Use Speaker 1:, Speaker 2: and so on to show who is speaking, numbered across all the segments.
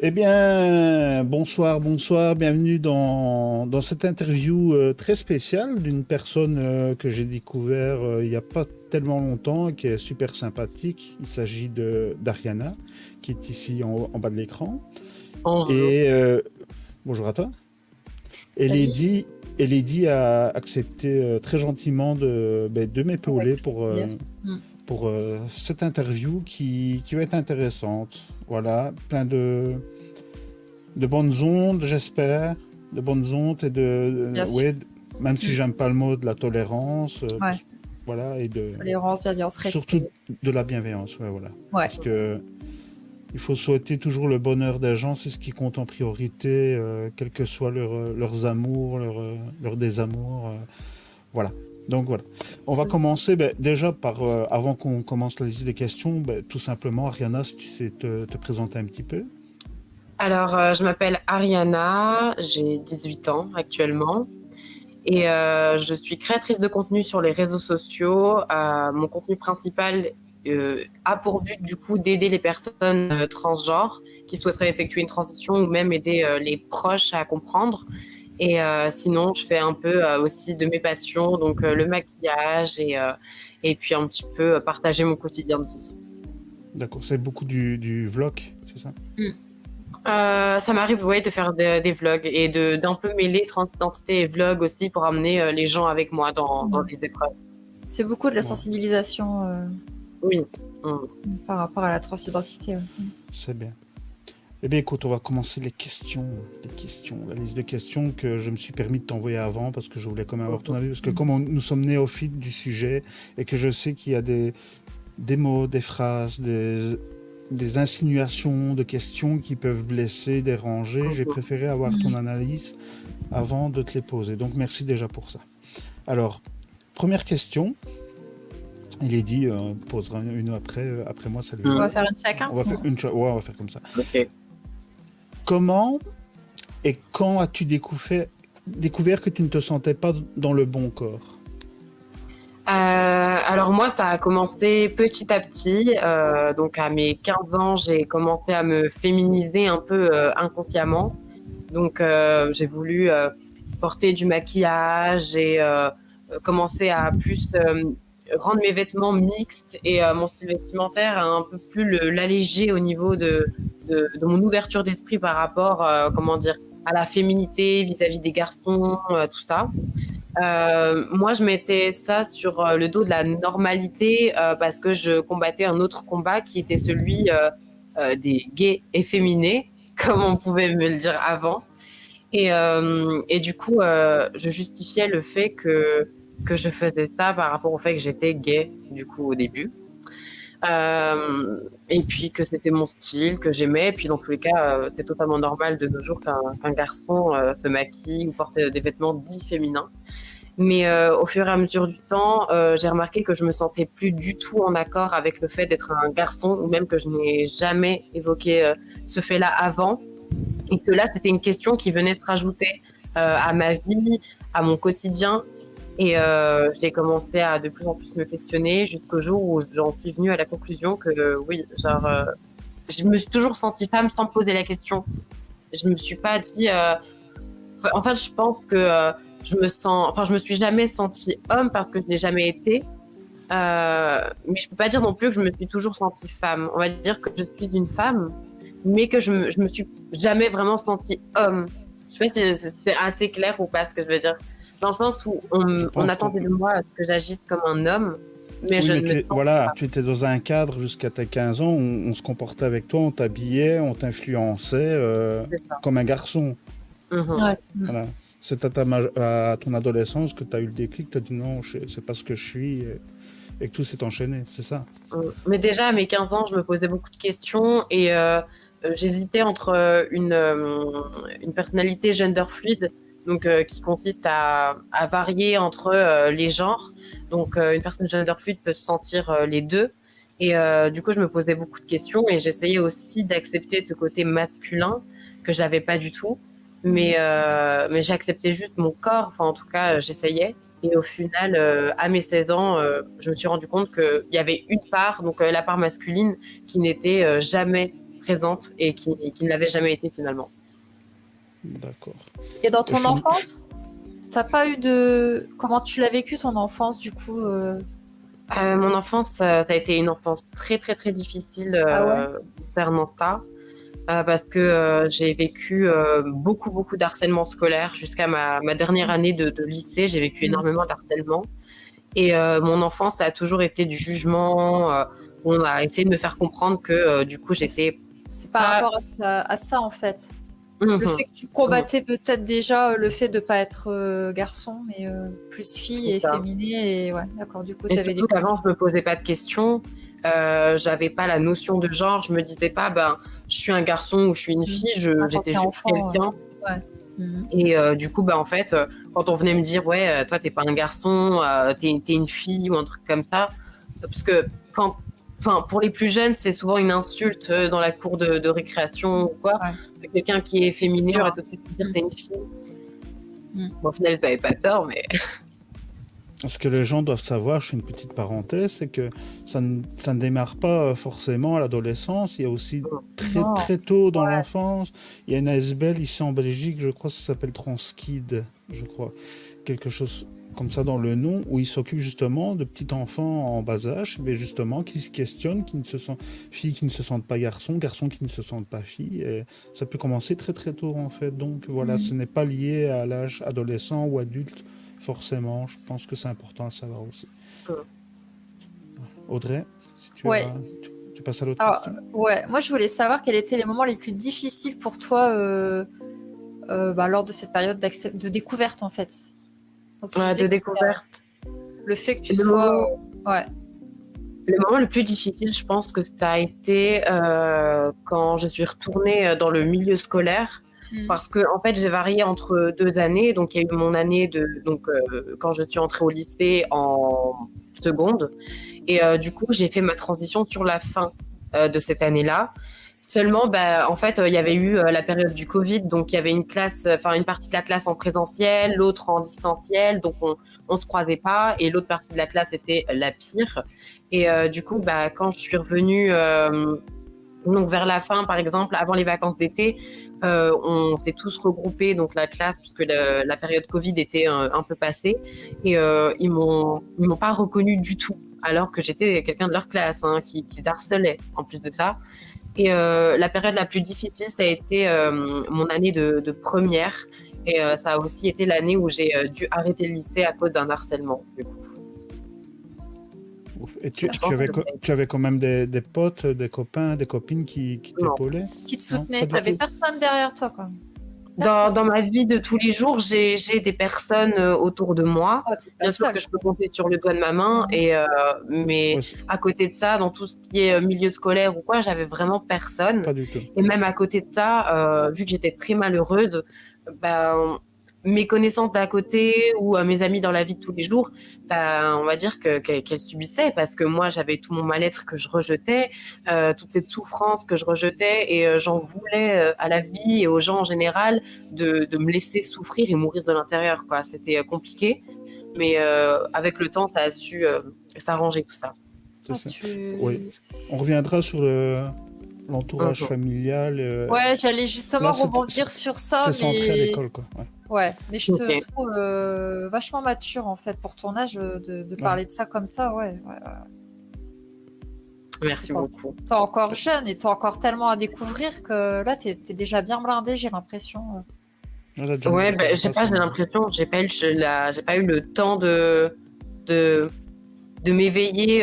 Speaker 1: Eh bien, bonsoir, bonsoir, bienvenue dans cette interview très spéciale d'une personne que j'ai découvert il n'y a pas tellement longtemps, qui est super sympathique. Il s'agit d'Ariana, qui est ici en bas de l'écran.
Speaker 2: Bonjour.
Speaker 1: Et bonjour à toi. Et
Speaker 3: Salut,
Speaker 1: Lady a accepté très gentiment de
Speaker 3: avec
Speaker 1: m'épauler
Speaker 3: plaisir.
Speaker 1: pour cette interview qui va être intéressante. Voilà, plein de bonnes ondes, j'espère, de bonnes ondes et
Speaker 3: Bien sûr.
Speaker 1: ouais, même si
Speaker 3: Mm.
Speaker 1: j'aime pas le mot de la tolérance,
Speaker 3: Ouais,
Speaker 1: voilà, et
Speaker 3: tolérance, bienveillance,
Speaker 1: surtout
Speaker 3: respect.
Speaker 1: de la bienveillance, ouais, voilà.
Speaker 3: Ouais,
Speaker 1: Parce que il faut souhaiter toujours le bonheur des gens, c'est ce qui compte en priorité, quels que soient leurs amours, leurs désamours, voilà. Donc voilà. On va commencer déjà par, avant qu'on commence la liste des questions, tout simplement, Ariana, si tu sais te présenter un petit peu.
Speaker 2: Alors, je m'appelle Ariana, j'ai 18 ans actuellement et je suis créatrice de contenu sur les réseaux sociaux. Mon contenu principal a pour but du coup d'aider les personnes transgenres qui souhaiteraient effectuer une transition ou même aider les proches à comprendre. Et sinon, je fais un peu aussi de mes passions, donc le maquillage et puis un petit peu partager mon quotidien de vie.
Speaker 1: D'accord, c'est beaucoup du vlog, c'est ça?
Speaker 2: Ça m'arrive, ouais, de faire des vlogs et d'un peu mêler transidentité et vlog aussi pour amener les gens avec moi dans
Speaker 3: ouais.
Speaker 2: des épreuves.
Speaker 3: C'est beaucoup de la
Speaker 1: Ouais,
Speaker 3: sensibilisation
Speaker 2: Oui. Mm.
Speaker 3: par rapport à la transidentité. Ouais.
Speaker 1: c'est bien. Eh bien, écoute, on va commencer la liste de questions que je me suis permis de t'envoyer avant parce que je voulais quand même avoir ton avis. Parce que comme nous sommes néophytes du sujet et que je sais qu'il y a des mots, des phrases, des insinuations, de questions qui peuvent blesser, déranger, j'ai préféré avoir ton analyse avant de te les poser. Donc, merci déjà pour ça. Alors, première question. Il est dit, on posera une après moi, ça lui
Speaker 3: On
Speaker 1: va.
Speaker 3: va faire une chacun.
Speaker 1: On va faire ouais, on va faire comme ça.
Speaker 2: Ok.
Speaker 1: Comment et quand as-tu découvert que tu ne te sentais pas dans le bon corps?
Speaker 2: Alors moi, ça a commencé petit à petit. Donc à mes 15 ans, j'ai commencé à me féminiser un peu inconsciemment. Donc j'ai voulu porter du maquillage et commencer à plus rendre mes vêtements mixtes et mon style vestimentaire un peu plus l'alléger au niveau de mon ouverture d'esprit par rapport, comment dire, à la féminité vis-à-vis des garçons, tout ça. Moi, je mettais ça sur le dos de la normalité parce que je combattais un autre combat qui était celui des gays efféminés, comme on pouvait me le dire avant. Et du coup, je justifiais le fait que je faisais ça par rapport au fait que j'étais gay, du coup, au début. Et puis que c'était mon style, que j'aimais. Et puis dans tous les cas, c'est totalement normal de nos jours qu'un garçon se maquille ou porte des vêtements dits féminins. Mais au fur et à mesure du temps, j'ai remarqué que je me sentais plus du tout en accord avec le fait d'être un garçon, ou même que je n'ai jamais évoqué ce fait-là avant, et que là, c'était une question qui venait se rajouter à ma vie, à mon quotidien. Et j'ai commencé à de plus en plus me questionner jusqu'au jour où j'en suis venue à la conclusion que oui, genre, je me suis toujours sentie femme sans poser la question. Je me suis pas dit, en fait, je pense que je me suis jamais sentie homme parce que je n'ai jamais été. Mais je peux pas dire non plus que je me suis toujours sentie femme. On va dire que je suis une femme, mais que je me suis jamais vraiment sentie homme. Je sais pas si c'est assez clair ou pas ce que je veux dire. Dans le sens où
Speaker 1: Je
Speaker 2: on
Speaker 1: pense qu'on...
Speaker 2: attendait de moi que j'agisse comme un homme, mais
Speaker 1: Oui,
Speaker 2: je
Speaker 1: mais
Speaker 2: ne me sens
Speaker 1: voilà,
Speaker 2: pas.
Speaker 1: tu étais dans un cadre jusqu'à tes 15 ans, on se comportait avec toi, on t'habillait, on t'influençait
Speaker 2: C'est ça.
Speaker 1: comme un garçon.
Speaker 2: Mhm.
Speaker 3: Ouais.
Speaker 1: Voilà. C'est à ton adolescence que tu as eu le déclic, tu as dit non, c'est pas ce que je suis, et que tout s'est enchaîné, c'est ça.
Speaker 2: Mais déjà, à mes 15 ans, je me posais beaucoup de questions et j'hésitais entre une personnalité gender fluide, donc qui consiste à varier entre les genres. Donc, une personne gender fluide peut se sentir les deux. Et du coup, je me posais beaucoup de questions et j'essayais aussi d'accepter ce côté masculin que j'avais pas du tout. Mais j'acceptais juste mon corps, enfin, en tout cas, j'essayais. Et au final, à mes 16 ans, je me suis rendu compte qu'il y avait une part, donc la part masculine, qui n'était jamais présente et qui ne l'avait jamais été finalement.
Speaker 1: D'accord.
Speaker 3: Et dans ton
Speaker 1: Je-
Speaker 3: enfance, t'as pas eu de... Comment tu l'as vécu ton enfance du coup
Speaker 2: Mon enfance, ça a été une enfance très très très difficile
Speaker 3: Ah ouais.
Speaker 2: concernant ça, parce que j'ai vécu beaucoup d'harcèlement scolaire jusqu'à ma dernière année de lycée. J'ai vécu énormément d'harcèlement et mon enfance ça a toujours été du jugement. On a essayé de me faire comprendre que du coup j'étais
Speaker 3: C'est par
Speaker 2: pas.
Speaker 3: rapport à ça en fait. Le
Speaker 2: Mhm.
Speaker 3: fait que tu combattais peut-être déjà le fait de pas être garçon, mais plus fille
Speaker 2: C'est
Speaker 3: et
Speaker 2: ça.
Speaker 3: féminé. Et ouais, d'accord. Du coup,
Speaker 2: Et
Speaker 3: t'avais des
Speaker 2: surtout qu'avant, je me posais pas de questions. J'avais pas la notion de genre. Je me disais pas, ben, je suis un garçon ou je suis une fille.
Speaker 3: Quand
Speaker 2: J'étais
Speaker 3: t'es
Speaker 2: juste
Speaker 3: enfant.
Speaker 2: quelqu'un.
Speaker 3: Ouais. Mhm.
Speaker 2: Et du coup, ben, en fait, quand on venait me dire, ouais, toi, t'es pas un garçon, t'es une fille ou un truc comme ça, parce que quand, enfin, pour les plus jeunes, c'est souvent une insulte dans la cour de récréation ou quoi.
Speaker 3: Ouais.
Speaker 2: Quelqu'un qui est féminin,
Speaker 3: dur,
Speaker 2: on va tout de suite dire c'est une fille.
Speaker 3: Mm.
Speaker 2: Bon, au final, ils n'avaient pas tort, mais
Speaker 1: Ce que les gens doivent savoir, je fais une petite parenthèse, c'est que ça ne démarre pas forcément à l'adolescence. Il y a aussi très
Speaker 3: Non.
Speaker 1: très tôt dans
Speaker 3: Ouais.
Speaker 1: l'enfance. Il y a une ASBL ici en Belgique, je crois que ça s'appelle Transkid, je crois. Quelque chose comme ça dans le nom, où ils s'occupent justement de petits enfants en bas âge, mais justement qui se questionnent, filles qui ne se sentent pas garçons, garçons qui ne se sentent pas filles. Et ça peut commencer très très tôt en fait. Donc voilà, ce n'est pas lié à l'âge adolescent ou adulte. Forcément, je pense que c'est important à savoir aussi. Audrey, si tu
Speaker 3: Ouais.
Speaker 1: tu passes à l'autre
Speaker 3: Alors,
Speaker 1: question.
Speaker 3: ouais, moi je voulais savoir quels étaient les moments les plus difficiles pour toi lors de cette période de découverte en fait. Donc tu disais
Speaker 2: de
Speaker 3: que c'était
Speaker 2: découverte.
Speaker 3: le fait que tu
Speaker 2: Le
Speaker 3: sois.
Speaker 2: moment,
Speaker 3: Ouais.
Speaker 2: le moment le plus difficile, je pense que ça a été quand je suis retournée dans le milieu scolaire. Parce que en fait, j'ai varié entre 2 années. Donc, il y a eu mon année quand je suis entrée au lycée en seconde. Et du coup, j'ai fait ma transition sur la fin de cette année-là. Seulement, bah, en fait, il y avait eu la période du Covid, donc il y avait une partie de la classe en présentiel, l'autre en distanciel, donc on se croisait pas, et l'autre partie de la classe était la pire. Et du coup, bah, quand je suis revenue donc vers la fin, par exemple, avant les vacances d'été, on s'est tous regroupés, donc la classe, puisque la période Covid était un peu passée, et ils m'ont pas reconnue du tout, alors que j'étais quelqu'un de leur classe, hein, qui harcelait en plus de ça. Et la période la plus difficile, ça a été mon année de première, et ça a aussi été l'année où j'ai dû arrêter le lycée à cause d'un harcèlement. Du coup.
Speaker 1: Et
Speaker 3: Je pense
Speaker 1: tu avais quand même des potes, des copains, des copines qui
Speaker 2: Non.
Speaker 1: t'épaulaient?
Speaker 3: Qui te
Speaker 1: Non,
Speaker 3: soutenait.
Speaker 1: pas du
Speaker 3: T'avais
Speaker 1: tout.
Speaker 3: personne derrière toi quoi.
Speaker 2: Dans ma vie de tous les jours, j'ai des personnes autour de moi.
Speaker 3: Oh, t'es pas
Speaker 2: Bien sûr
Speaker 3: seule.
Speaker 2: que je peux compter sur le doigt de ma main, mais
Speaker 1: Ouais,
Speaker 2: à côté de ça, dans tout ce qui est milieu scolaire ou quoi, j'avais vraiment personne.
Speaker 1: pas du tout.
Speaker 2: Et même à côté de ça, vu que j'étais très malheureuse, ben, mes connaissances d'à côté ou mes amis dans la vie de tous les jours, ben, on va dire qu'elles subissaient parce que moi, j'avais tout mon mal-être que je rejetais, toute cette souffrance que je rejetais et j'en voulais à la vie et aux gens en général de me laisser souffrir et mourir de l'intérieur, quoi. C'était compliqué, mais avec le temps, ça a su s'arranger tout ça.
Speaker 1: C'est
Speaker 3: Oh,
Speaker 1: ça.
Speaker 3: tu...
Speaker 1: Oui. On reviendra sur l'entourage
Speaker 2: Mhm.
Speaker 1: familial.
Speaker 3: Ouais, j'allais justement
Speaker 1: Là,
Speaker 3: rebondir sur ça,
Speaker 1: c'était centré à
Speaker 3: mais
Speaker 1: l'école, quoi. Ouais.
Speaker 3: ouais, mais je te
Speaker 2: Ok.
Speaker 3: trouve vachement mature en fait pour ton âge de parler de ça comme ça, ouais.
Speaker 2: Merci
Speaker 3: Bon.
Speaker 2: beaucoup.
Speaker 3: T'es encore jeune et t'as encore tellement à découvrir que là t'es déjà bien blindé, j'ai l'impression.
Speaker 1: Là, déjà,
Speaker 2: Ouais,
Speaker 1: nous
Speaker 2: ben,
Speaker 1: avons
Speaker 2: j'ai l'impression, j'ai pas eu le temps de m'éveiller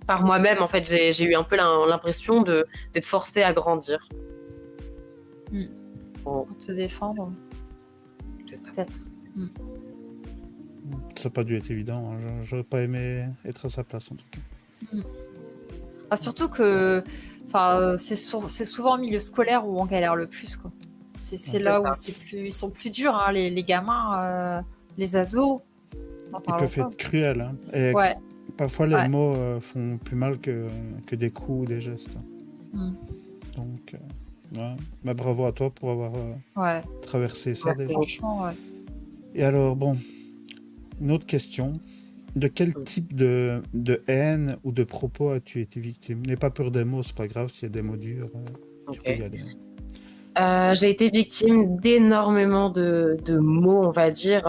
Speaker 2: par moi-même. En fait, j'ai eu un peu l'impression d'être forcée à grandir. Bon,
Speaker 3: Pour te défendre,
Speaker 2: c'est ça.
Speaker 3: peut-être.
Speaker 1: Ça n'a pas dû être évident. Hein. J'aurais pas aimé être à sa place, en tout cas.
Speaker 3: Ah, surtout que c'est souvent au milieu scolaire où on galère le plus, quoi. C'est là où ils sont plus durs, hein, les gamins, les ados.
Speaker 1: Ils peuvent être cruels. Hein. Et
Speaker 3: Ouais.
Speaker 1: parfois, les mots font plus mal que des coups ou des gestes. Donc, ouais. Mais bravo à toi pour avoir traversé ça déjà.
Speaker 3: Franchement, ouais.
Speaker 1: Et alors, bon, une autre question. De quel type de haine ou de propos as-tu été victime? N'aie pas peur des mots, c'est pas grave s'il y a des mots durs. Tu peux
Speaker 2: Ok.
Speaker 1: y aller.
Speaker 2: J'ai été victime d'énormément de mots, on va dire,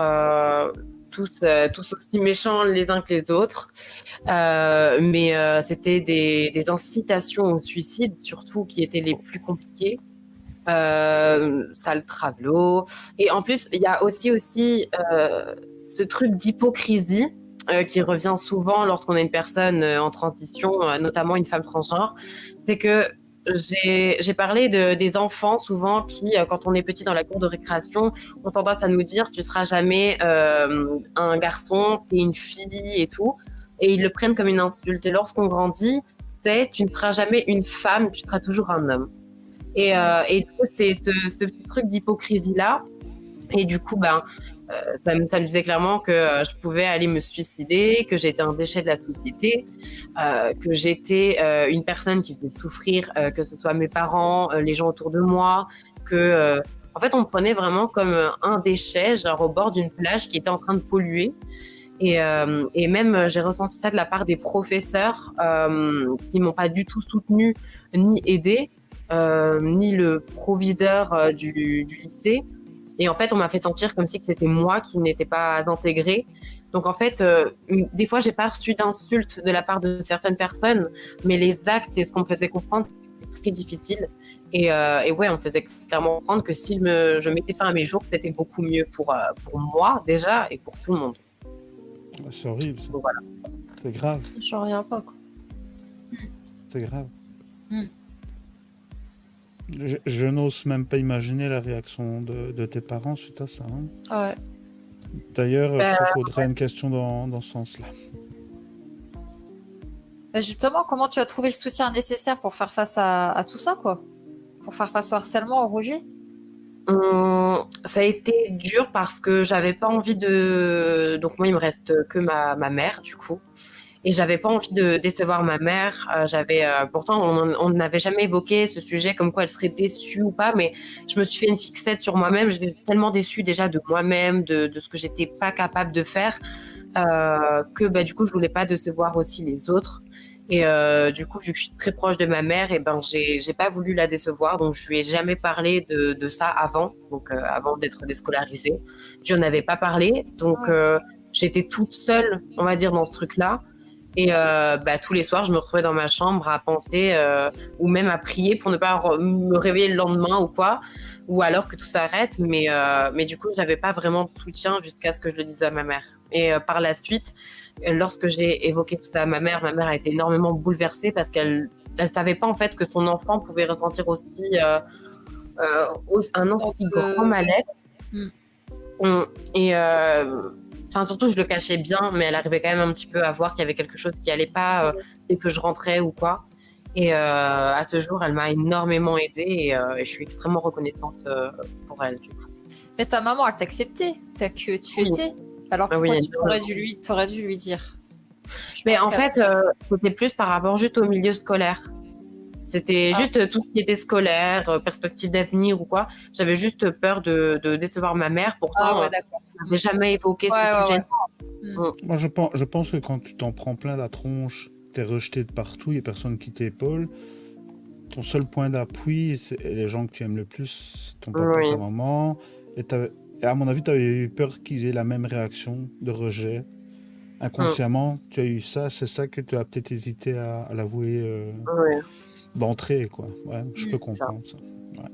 Speaker 2: tous aussi méchants les uns que les autres. Mais c'était des incitations au suicide, surtout, qui étaient les plus compliquées. Sale travelo. Et en plus, il y a aussi ce truc d'hypocrisie qui revient souvent lorsqu'on est une personne en transition, notamment une femme transgenre. C'est que j'ai parlé des enfants souvent qui, quand on est petit dans la cour de récréation, ont tendance à nous dire tu seras jamais un garçon, t'es une fille et tout. Et ils le prennent comme une insulte. Et lorsqu'on grandit, c'est tu ne seras jamais une femme, tu seras toujours un homme. Et du coup, c'est ce petit truc d'hypocrisie-là. Et du coup, ça me disait clairement que je pouvais aller me suicider, que j'étais un déchet de la société, que j'étais une personne qui faisait souffrir, que ce soit mes parents, les gens autour de moi, en fait, on me prenait vraiment comme un déchet, genre au bord d'une plage qui était en train de polluer. Et même, j'ai ressenti ça de la part des professeurs qui m'ont pas du tout soutenue ni aidée, ni le proviseur du lycée. Et en fait, on m'a fait sentir comme si c'était moi qui n'étais pas intégrée. Donc en fait, des fois, j'ai pas reçu d'insultes de la part de certaines personnes, mais les actes et ce qu'on me faisait comprendre, c'était très difficile. Et ouais, on me faisait clairement comprendre que si je mettais fin à mes jours, c'était beaucoup mieux pour moi déjà et pour tout le monde.
Speaker 1: Ouais, c'est horrible, ça.
Speaker 2: Donc voilà.
Speaker 1: C'est grave,
Speaker 3: J'en reviens pas, quoi.
Speaker 1: c'est grave.
Speaker 3: Mm.
Speaker 1: Je n'ose même pas imaginer la réaction de tes parents suite à ça, hein.
Speaker 3: Ouais.
Speaker 1: D'ailleurs, je
Speaker 2: Ben,
Speaker 1: crois qu'Audrey a une question dans ce sens-là.
Speaker 3: Bah, justement, comment tu as trouvé le soutien nécessaire pour faire face à tout ça, quoi? Pour faire face au harcèlement, au rejet?
Speaker 2: Ça a été dur parce que j'avais pas envie de. Donc, moi, il me reste que ma mère, du coup. Et j'avais pas envie de décevoir ma mère. Pourtant, on n'avait jamais évoqué ce sujet, comme quoi elle serait déçue ou pas, mais je me suis fait une fixette sur moi-même. J'étais tellement déçue déjà de moi-même, de ce que j'étais pas capable de faire, que du coup, je voulais pas décevoir aussi les autres. Et du coup, vu que je suis très proche de ma mère, et j'ai pas voulu la décevoir, donc je lui ai jamais parlé de ça avant, donc avant d'être déscolarisée. Je n'en avais pas parlé, donc j'étais toute seule, on va dire, dans ce truc-là. Et tous les soirs, je me retrouvais dans ma chambre à penser ou même à prier pour ne pas me réveiller le lendemain ou quoi, ou alors que tout s'arrête. Mais du coup, j'avais pas vraiment de soutien jusqu'à ce que je le dise à ma mère. Et par la suite, lorsque j'ai évoqué tout ça à ma mère a été énormément bouleversée parce qu'elle ne savait pas en fait que son enfant pouvait ressentir aussi un aussi grand mal-être. Et surtout, je le cachais bien, mais elle arrivait quand même un petit peu à voir qu'il y avait quelque chose qui allait pas dès que je rentrais ou quoi. Et à ce jour, elle m'a énormément aidée et je suis extrêmement reconnaissante pour elle, du coup.
Speaker 3: Mais ta maman, elle t'acceptait, que tu
Speaker 2: Oui.
Speaker 3: étais. Alors
Speaker 2: Ah oui,
Speaker 3: pourquoi t'aurais dû lui dire?
Speaker 2: Mais en fait, c'était plus par rapport juste au milieu scolaire. C'était juste tout ce qui était scolaire, perspective d'avenir ou quoi. J'avais juste peur de décevoir ma mère. Pourtant,
Speaker 3: d'accord.
Speaker 2: je n'avais jamais évoqué ce sujet.
Speaker 1: Moi, je pense que quand tu t'en prends plein la tronche, t'es rejeté de partout, il n'y a personne qui t'épaule. Ton seul point d'appui, c'est les gens que tu aimes le plus, c'est ton papa, ta maman. Et à mon avis, tu avais eu peur qu'ils aient la même réaction de rejet. Inconsciemment, tu as eu ça, c'est ça que tu as peut-être hésité à l'avouer d'entrée, quoi. Ouais, je peux comprendre ça. Ouais.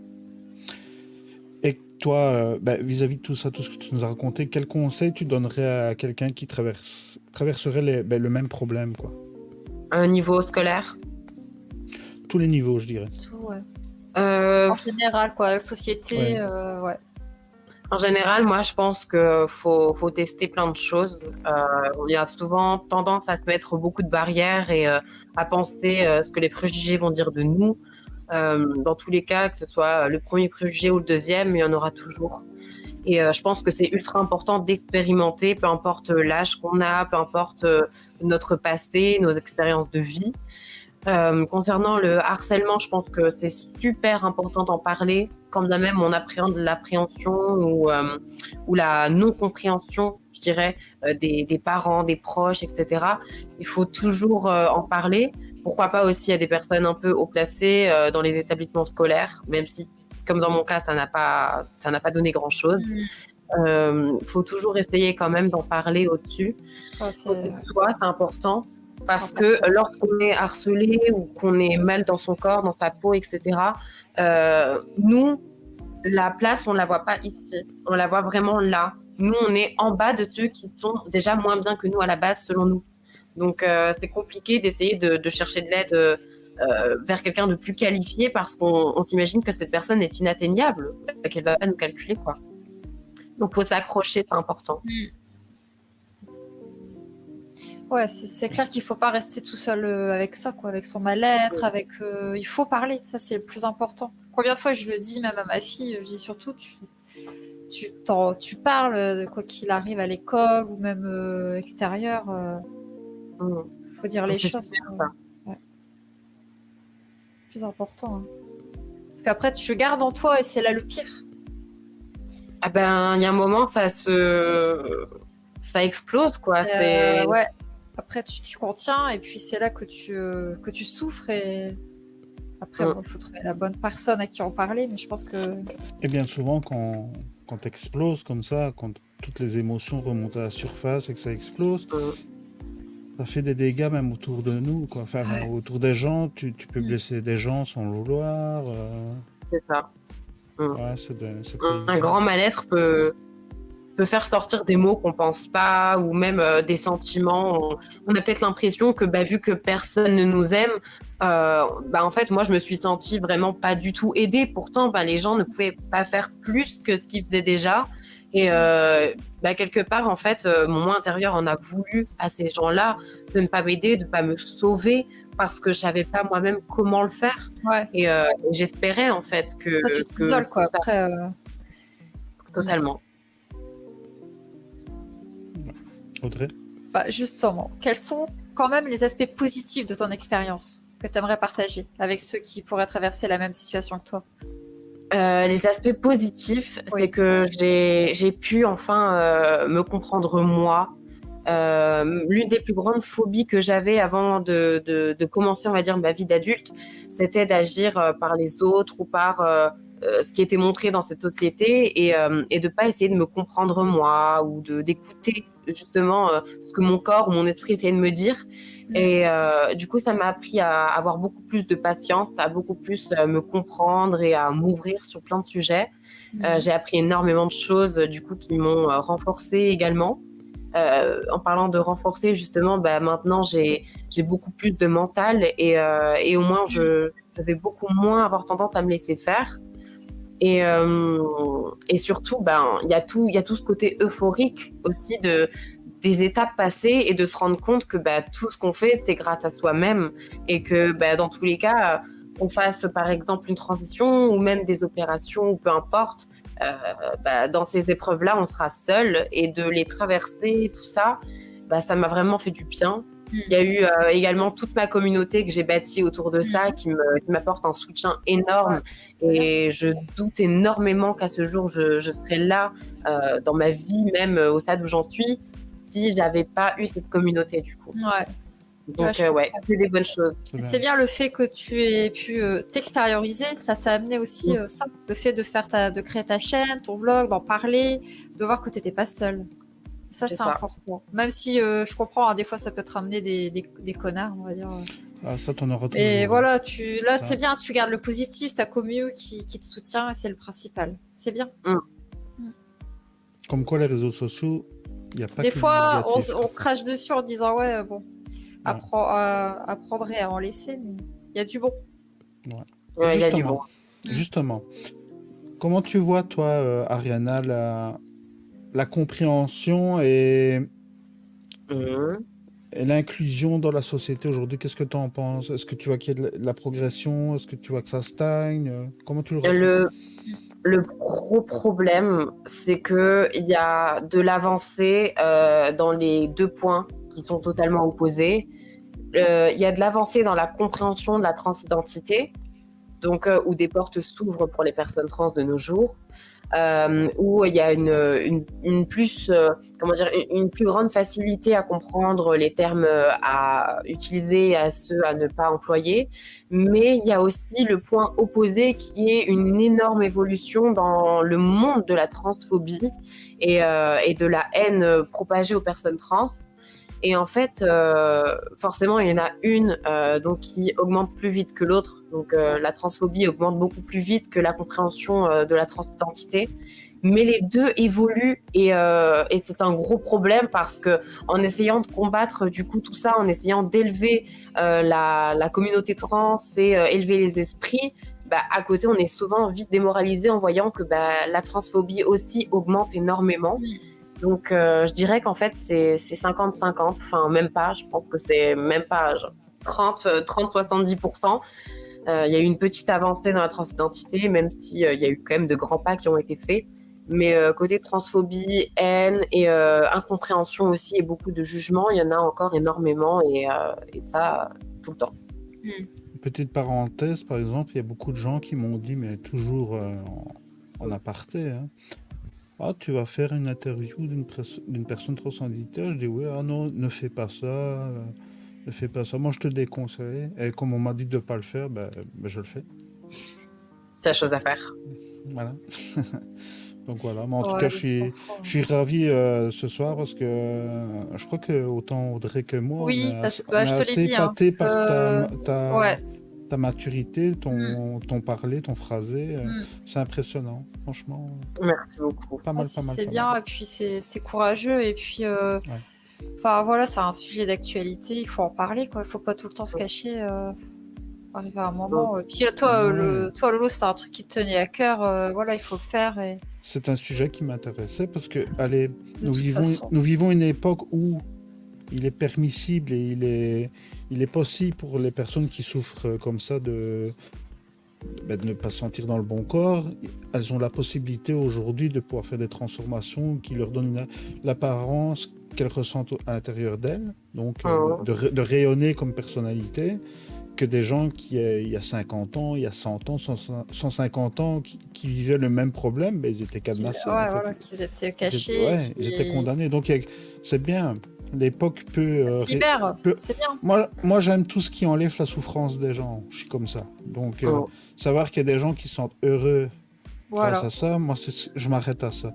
Speaker 1: Et toi, vis-à-vis de tout ça, tout ce que tu nous as raconté, quel conseil tu donnerais à quelqu'un qui traverserait le même problème, quoi?
Speaker 2: Un niveau scolaire?
Speaker 1: Tous les niveaux, je dirais.
Speaker 3: Tout, ouais. En général, quoi, société, ouais.
Speaker 2: En général, moi, je pense qu'il faut tester plein de choses. On a souvent tendance à se mettre beaucoup de barrières et à penser ce que les préjugés vont dire de nous. Dans tous les cas, que ce soit le premier préjugé ou le deuxième, il y en aura toujours. Et je pense que c'est ultra important d'expérimenter, peu importe l'âge qu'on a, peu importe notre passé, nos expériences de vie. Concernant le harcèlement, je pense que c'est super important d'en parler, quand bien même on appréhende l'appréhension ou la non-compréhension, je dirais, des parents, des proches, etc. Il faut toujours en parler pourquoi pas aussi à des personnes un peu haut placées dans les établissements scolaires, même si, comme dans mon cas, ça n'a pas donné grand-chose. Faut toujours essayer quand même d'en parler au-dessus. C'est important. Parce que lorsqu'on est harcelé ou qu'on est mal dans son corps, dans sa peau, etc., nous, la place, on ne la voit pas ici. On la voit vraiment là. Nous, on est en bas de ceux qui sont déjà moins bien que nous à la base, selon nous. Donc, c'est compliqué d'essayer de chercher de l'aide vers quelqu'un de plus qualifié parce qu'on s'imagine que cette personne est inatteignable, qu'elle ne va pas nous calculer, quoi. Donc, il faut s'accrocher, c'est important.
Speaker 3: Ouais, c'est clair qu'il ne faut pas rester tout seul avec ça, quoi, avec son mal-être, il faut parler, ça c'est le plus important. Combien de fois je le dis même à ma fille, je dis surtout, tu parles de quoi qu'il arrive à l'école ou même extérieur, faut dire les choses. Ouais. C'est important. Hein. Parce qu'aprais, tu gardes en toi et c'est là le pire.
Speaker 2: Ah ben, il y a un moment, ça explose, quoi.
Speaker 3: Ouais. Après, tu contiens et puis c'est là que tu souffres et après, il faut trouver la bonne personne à qui en parler, mais je pense que...
Speaker 1: Et bien souvent, quand t'exploses comme ça, quand toutes les émotions remontent à la surface et que ça explose, ça fait des dégâts même autour de nous, quoi. Enfin, autour des gens, tu peux blesser des gens sans le vouloir.
Speaker 2: C'est ça.
Speaker 1: Ouais,
Speaker 2: un grand mal-être peut faire sortir des mots qu'on pense pas ou même des sentiments. On a peut-être l'impression que vu que personne ne nous aime, en fait, moi, je me suis sentie vraiment pas du tout aidée. Pourtant, les gens ne pouvaient pas faire plus que ce qu'ils faisaient déjà. Et quelque part, en fait, mon moi intérieur en a voulu à ces gens-là de ne pas m'aider, de ne pas me sauver parce que je savais pas moi-même comment le faire.
Speaker 3: Ouais.
Speaker 2: Et j'espérais, en fait, que...
Speaker 3: Toi, tu t'isoles, quoi, après...
Speaker 2: Totalement.
Speaker 1: Audrey ?
Speaker 3: Justement, quels sont quand même les aspects positifs de ton expérience que tu aimerais partager avec ceux qui pourraient traverser la même situation que toi ?
Speaker 2: Les aspects positifs, c'est que j'ai pu enfin me comprendre moi. L'une des plus grandes phobies que j'avais avant de commencer, on va dire, ma vie d'adulte, c'était d'agir par les autres ou par ce qui était montré dans cette société et de pas essayer de me comprendre moi ou d'écouter justement ce que mon corps ou mon esprit essayait de me dire. Et du coup, ça m'a appris à avoir beaucoup plus de patience, à beaucoup plus me comprendre et à m'ouvrir sur plein de sujets. J'ai appris énormément de choses du coup qui m'ont renforcée également. En parlant de renforcer, justement, maintenant j'ai beaucoup plus de mental et au moins je vais beaucoup moins avoir tendance à me laisser faire. Et surtout, il y a tout ce côté euphorique aussi des étapes passées et de se rendre compte que tout ce qu'on fait, c'est grâce à soi-même et que dans tous les cas, qu'on fasse par exemple une transition ou même des opérations ou peu importe, dans ces épreuves-là, on sera seul et de les traverser, tout ça, ça m'a vraiment fait du bien. Il y a eu également toute ma communauté que j'ai bâtie autour de ça qui m'apporte un soutien énorme et je doute énormément qu'à ce jour je serai là dans ma vie, même au stade où j'en suis, si j'avais pas eu cette communauté du coup.
Speaker 3: Ouais.
Speaker 2: Donc c'est des bonnes choses.
Speaker 3: C'est bien le fait que tu aies pu t'extérioriser, ça t'a amené aussi ça, le fait de créer ta chaîne, ton vlog, d'en parler, de voir que tu n'étais pas seule. Ça, c'est important. Même si je comprends, des fois, ça peut te ramener des connards, on va dire.
Speaker 1: Ah, ça, t'en auras toujours.
Speaker 3: Et voilà, c'est bien, tu gardes le positif, ta commu qui te soutient, et c'est le principal. C'est bien.
Speaker 1: Comme quoi, les réseaux sociaux, il n'y a pas
Speaker 3: des
Speaker 1: que
Speaker 3: fois,
Speaker 1: négatif,
Speaker 3: on crache dessus en disant, apprendre à en laisser, mais il y a du bon.
Speaker 2: Ouais, il y a du bon.
Speaker 1: Justement, comment tu vois, toi, Ariana, la compréhension et l'inclusion dans la société aujourd'hui? Qu'est-ce que tu en penses? Est-ce que tu vois qu'il y a de la progression? Est-ce que tu vois que ça stagne? Comment tu le ressens?
Speaker 2: Le gros problème, c'est qu'il y a de l'avancée dans les deux points qui sont totalement opposés. Il y a de l'avancée dans la compréhension de la transidentité, donc où des portes s'ouvrent pour les personnes trans de nos jours. Où il y a une plus, une plus grande facilité à comprendre les termes à utiliser et à ceux à ne pas employer. Mais il y a aussi le point opposé qui est une énorme évolution dans le monde de la transphobie et de la haine propagée aux personnes trans. Et en fait, forcément, il y en a une donc, qui augmente plus vite que l'autre. Donc, la transphobie augmente beaucoup plus vite que la compréhension de la transidentité. Mais les deux évoluent et c'est un gros problème parce que en essayant de combattre du coup tout ça, en essayant d'élever la communauté trans et élever les esprits, à côté, on est souvent vite démoralisé en voyant que la transphobie aussi augmente énormément. Donc, je dirais qu'en fait, c'est 50-50. Enfin, même pas. Je pense que c'est même pas 30-70%. Il y a eu une petite avancée dans la transidentité, même s'il y a eu quand même de grands pas qui ont été faits. Mais côté transphobie, haine et incompréhension aussi et beaucoup de jugement, il y en a encore énormément et ça, tout le temps.
Speaker 1: Petite parenthèse, par exemple, il y a beaucoup de gens qui m'ont dit, mais toujours en aparté, hein, ah, tu vas faire une interview d'une personne transidentée. Je dis oui, ah non, ne fais pas ça, ne fais pas ça. Moi, je te déconseille. Et comme on m'a dit de ne pas le faire, je le fais.
Speaker 2: C'est la chose à faire.
Speaker 1: Voilà. Donc voilà, mais en tout cas, je suis ravi ce soir parce que je crois que autant Audrey que moi,
Speaker 3: oui,
Speaker 1: on est
Speaker 3: parce que je te l'ai dit,
Speaker 1: épaté par ta maturité, ton parler, ton phrasé. C'est impressionnant, franchement.
Speaker 2: Merci beaucoup.
Speaker 1: Pas mal.
Speaker 3: C'est bien, et puis c'est courageux, et puis enfin voilà, c'est un sujet d'actualité, il faut en parler, quoi. Il faut pas tout le temps se cacher. Arriver à un moment. Et puis toi, Lolo, c'était un truc qui te tenait à cœur. Voilà, il faut le faire. Et...
Speaker 1: C'est un sujet qui m'intéressait parce que, allez, nous vivons une époque où il est permissible et il est possible pour les personnes qui souffrent comme ça de ne pas se sentir dans le bon corps. Elles ont la possibilité aujourd'hui de pouvoir faire des transformations qui leur donnent l'apparence qu'elles ressentent à l'intérieur d'elles, donc de rayonner comme personnalité, que des gens qui, il y a 50 ans, il y a 100 ans, 150 ans, qui vivaient le même problème, ils étaient cadenassés.
Speaker 3: Voilà, qu'ils étaient cachés.
Speaker 1: Ils étaient condamnés. Donc c'est bien. L'époque peut...
Speaker 3: ça se libère, c'est bien.
Speaker 1: Moi, j'aime tout ce qui enlève la souffrance des gens. Je suis comme ça. Donc, savoir qu'il y a des gens qui se sentent heureux grâce à ça, moi, je m'arrête à ça.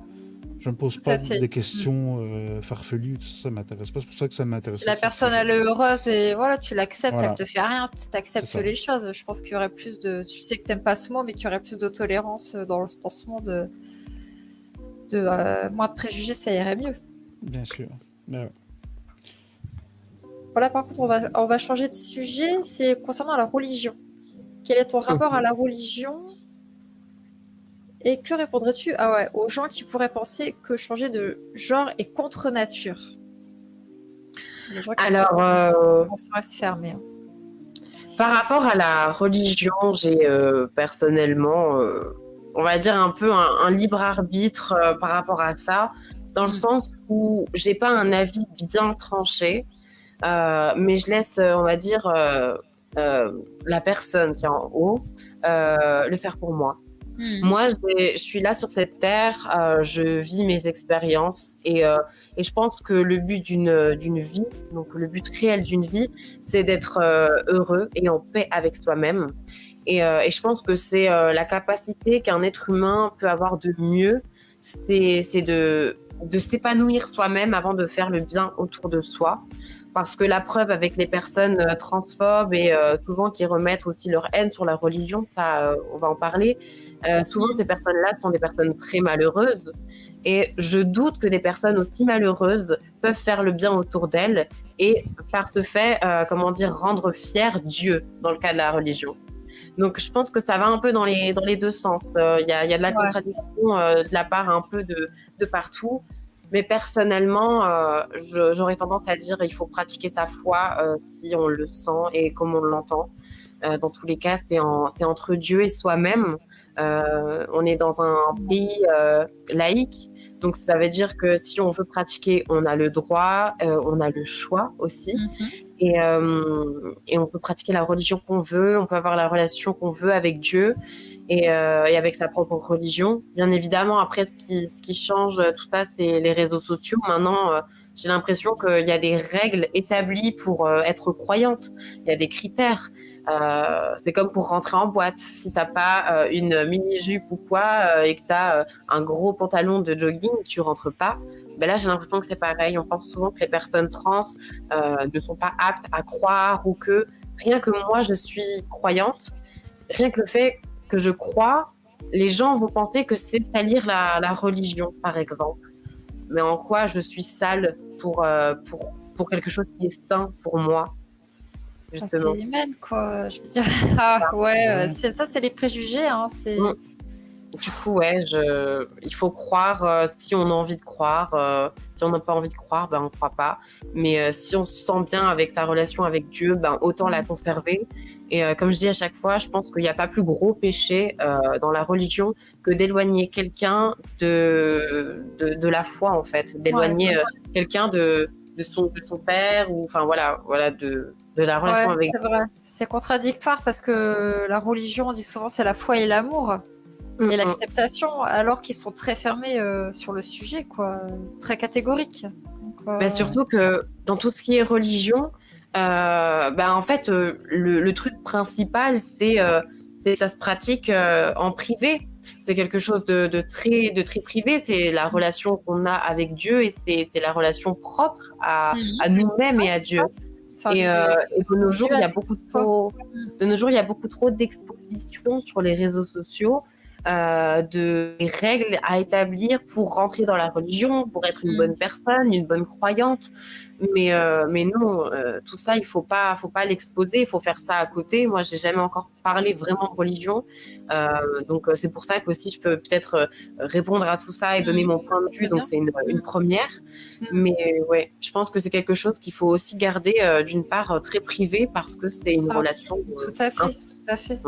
Speaker 1: Je ne me pose pas des questions farfelues, ça ne m'intéresse pas. C'est pour ça que ça m'intéresse.
Speaker 3: Si la personne, elle est heureuse et voilà, tu l'acceptes, elle ne te fait rien, tu acceptes les choses. Je pense qu'il y aurait plus de... Je sais que tu n'aimes pas ce mot, mais qu'il y aurait plus de tolérance dans ce monde. Moins de préjugés, ça irait mieux.
Speaker 1: Bien sûr.
Speaker 3: Voilà, par contre, on va changer de sujet. C'est concernant la religion. Quel est ton rapport à la religion ? Et que répondrais-tu aux gens qui pourraient penser que changer de genre est contre nature ? Les gens qui penseraient se fermer.
Speaker 2: Par rapport à la religion, j'ai personnellement, on va dire un peu un libre arbitre par rapport à ça, dans le sens où j'ai pas un avis bien tranché, mais je laisse, on va dire, la personne qui est en haut le faire pour moi. Moi, je suis là sur cette terre, je vis mes expériences et je pense que le but d'une vie, donc le but réel d'une vie, c'est d'être heureux et en paix avec soi-même. Et je pense que c'est la capacité qu'un être humain peut avoir de mieux, c'est de s'épanouir soi-même avant de faire le bien autour de soi. Parce que la preuve avec les personnes transphobes et souvent qui remettent aussi leur haine sur la religion, ça, on va en parler. Souvent, ces personnes-là sont des personnes très malheureuses. Et je doute que des personnes aussi malheureuses peuvent faire le bien autour d'elles et par ce fait, rendre fier Dieu dans le cas de la religion. Donc, je pense que ça va un peu dans les deux sens. Il y a de la contradiction de la part un peu de partout. Mais personnellement, j'aurais tendance à dire qu'il faut pratiquer sa foi si on le sent et comme on l'entend. Dans tous les cas, c'est entre Dieu et soi-même. On est dans un pays laïque, donc ça veut dire que si on veut pratiquer, on a le droit, on a le choix aussi. Et on peut pratiquer la religion qu'on veut, on peut avoir la relation qu'on veut avec Dieu et avec sa propre religion. Bien évidemment, après, ce qui change tout ça, c'est les réseaux sociaux. Maintenant, j'ai l'impression qu'il y a des règles établies pour être croyante. Il y a des critères. C'est comme pour rentrer en boîte. Si t'as pas une mini-jupe ou quoi et que t'as un gros pantalon de jogging, tu rentres pas. Ben là, j'ai l'impression que c'est pareil. On pense souvent que les personnes trans ne sont pas aptes à croire ou que rien que moi, je suis croyante, rien que le fait que je crois, les gens vont penser que c'est salir la religion, par exemple. Mais en quoi je suis sale pour quelque chose qui est sain pour moi, justement.
Speaker 3: T'es humaine, quoi. Je veux dire, ah ouais, c'est les préjugés, hein.
Speaker 2: Du coup, ouais, il faut croire si on a envie de croire. Si on n'a pas envie de croire, ben on croit pas. Mais si on se sent bien avec ta relation avec Dieu, ben autant la conserver. Et comme je dis à chaque fois, je pense qu'il n'y a pas plus gros péché dans la religion que d'éloigner quelqu'un de la foi, en fait. D'éloigner quelqu'un de son père, ou enfin voilà, de la relation avec
Speaker 3: Dieu. C'est vrai. C'est contradictoire parce que la religion, on dit souvent, c'est la foi et l'amour. Et l'acceptation, alors qu'ils sont très fermés sur le sujet, quoi, très catégoriques.
Speaker 2: Donc, surtout que dans tout ce qui est religion, en fait, le truc principal, c'est ça se pratique en privé. C'est quelque chose de très privé. C'est la relation qu'on a avec Dieu et c'est la relation propre à nous-mêmes et à Dieu. Et de nos jours, il y a beaucoup trop d'expositions sur les réseaux sociaux. De règles à établir pour rentrer dans la religion, pour être une bonne personne, une bonne croyante. Mais non, tout ça, il faut pas l'exposer, il faut faire ça à côté. Moi, j'ai jamais encore parlé vraiment de religion. Donc, c'est pour ça que aussi, je peux peut-être répondre à tout ça et donner mon point de vue. Donc, c'est une première. Mais ouais, je pense que c'est quelque chose qu'il faut aussi garder d'une part très privé parce que c'est une relation.
Speaker 3: Tout à fait.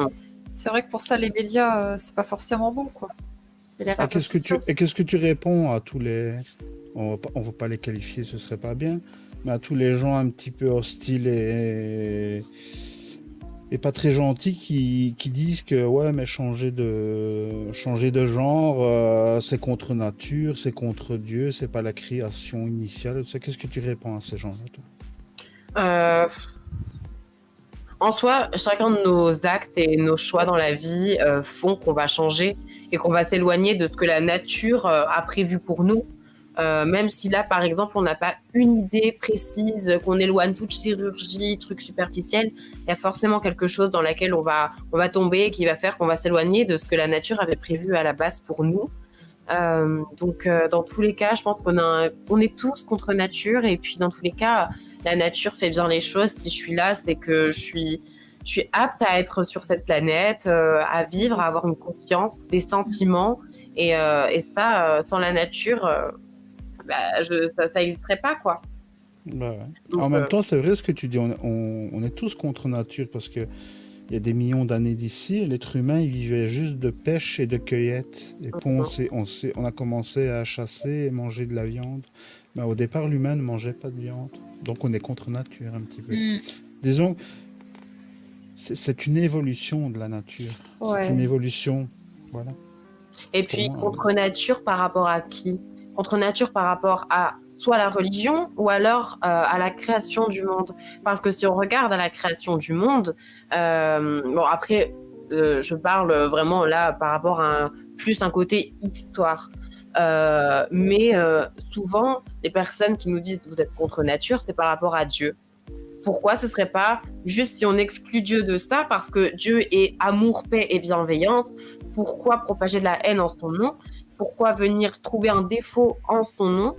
Speaker 3: C'est vrai que pour ça, les médias, c'est pas forcément bon, quoi.
Speaker 1: Qu'est-ce que tu réponds à tous les... On va pas les qualifier, ce serait pas bien, mais à tous les gens un petit peu hostiles et pas très gentils qui disent que ouais, mais changer de genre, c'est contre nature, c'est contre Dieu, c'est pas la création initiale. Qu'est-ce que tu réponds à ces gens-là, toi?
Speaker 2: En soi, chacun de nos actes et nos choix dans la vie font qu'on va changer et qu'on va s'éloigner de ce que la nature a prévu pour nous. Même si là, par exemple, on n'a pas une idée précise, qu'on éloigne toute chirurgie, trucs superficiels, il y a forcément quelque chose dans laquelle on va tomber et qui va faire qu'on va s'éloigner de ce que la nature avait prévu à la base pour nous. Donc, dans tous les cas, je pense qu'on est tous contre nature et puis dans tous les cas, la nature fait bien les choses. Si je suis là, c'est que je suis apte à être sur cette planète, à vivre, à avoir une conscience, des sentiments. Et ça, sans la nature, ça n'existerait pas, quoi.
Speaker 1: Bah ouais. Donc, en même temps, c'est vrai ce que tu dis. On est tous contre nature parce que il y a des millions d'années d'ici, l'être humain il vivait juste de pêche et de cueillette. Et puis on a commencé à chasser et manger de la viande. Mais au départ, l'humain ne mangeait pas de viande. Donc on est contre nature un petit peu. Disons, c'est une évolution de la nature. Ouais. C'est une évolution, voilà.
Speaker 2: Et puis contre nature par rapport à qui? Contre nature par rapport à soit la religion ou alors à la création du monde. Parce que si on regarde à la création du monde, bon après, je parle vraiment là par rapport à plus un côté histoire. Mais souvent, les personnes qui nous disent vous êtes contre nature, c'est par rapport à Dieu. Pourquoi ce serait pas juste si on exclut Dieu de ça parce que Dieu est amour, paix et bienveillance? Pourquoi propager de la haine en son nom? Pourquoi venir trouver un défaut en son nom?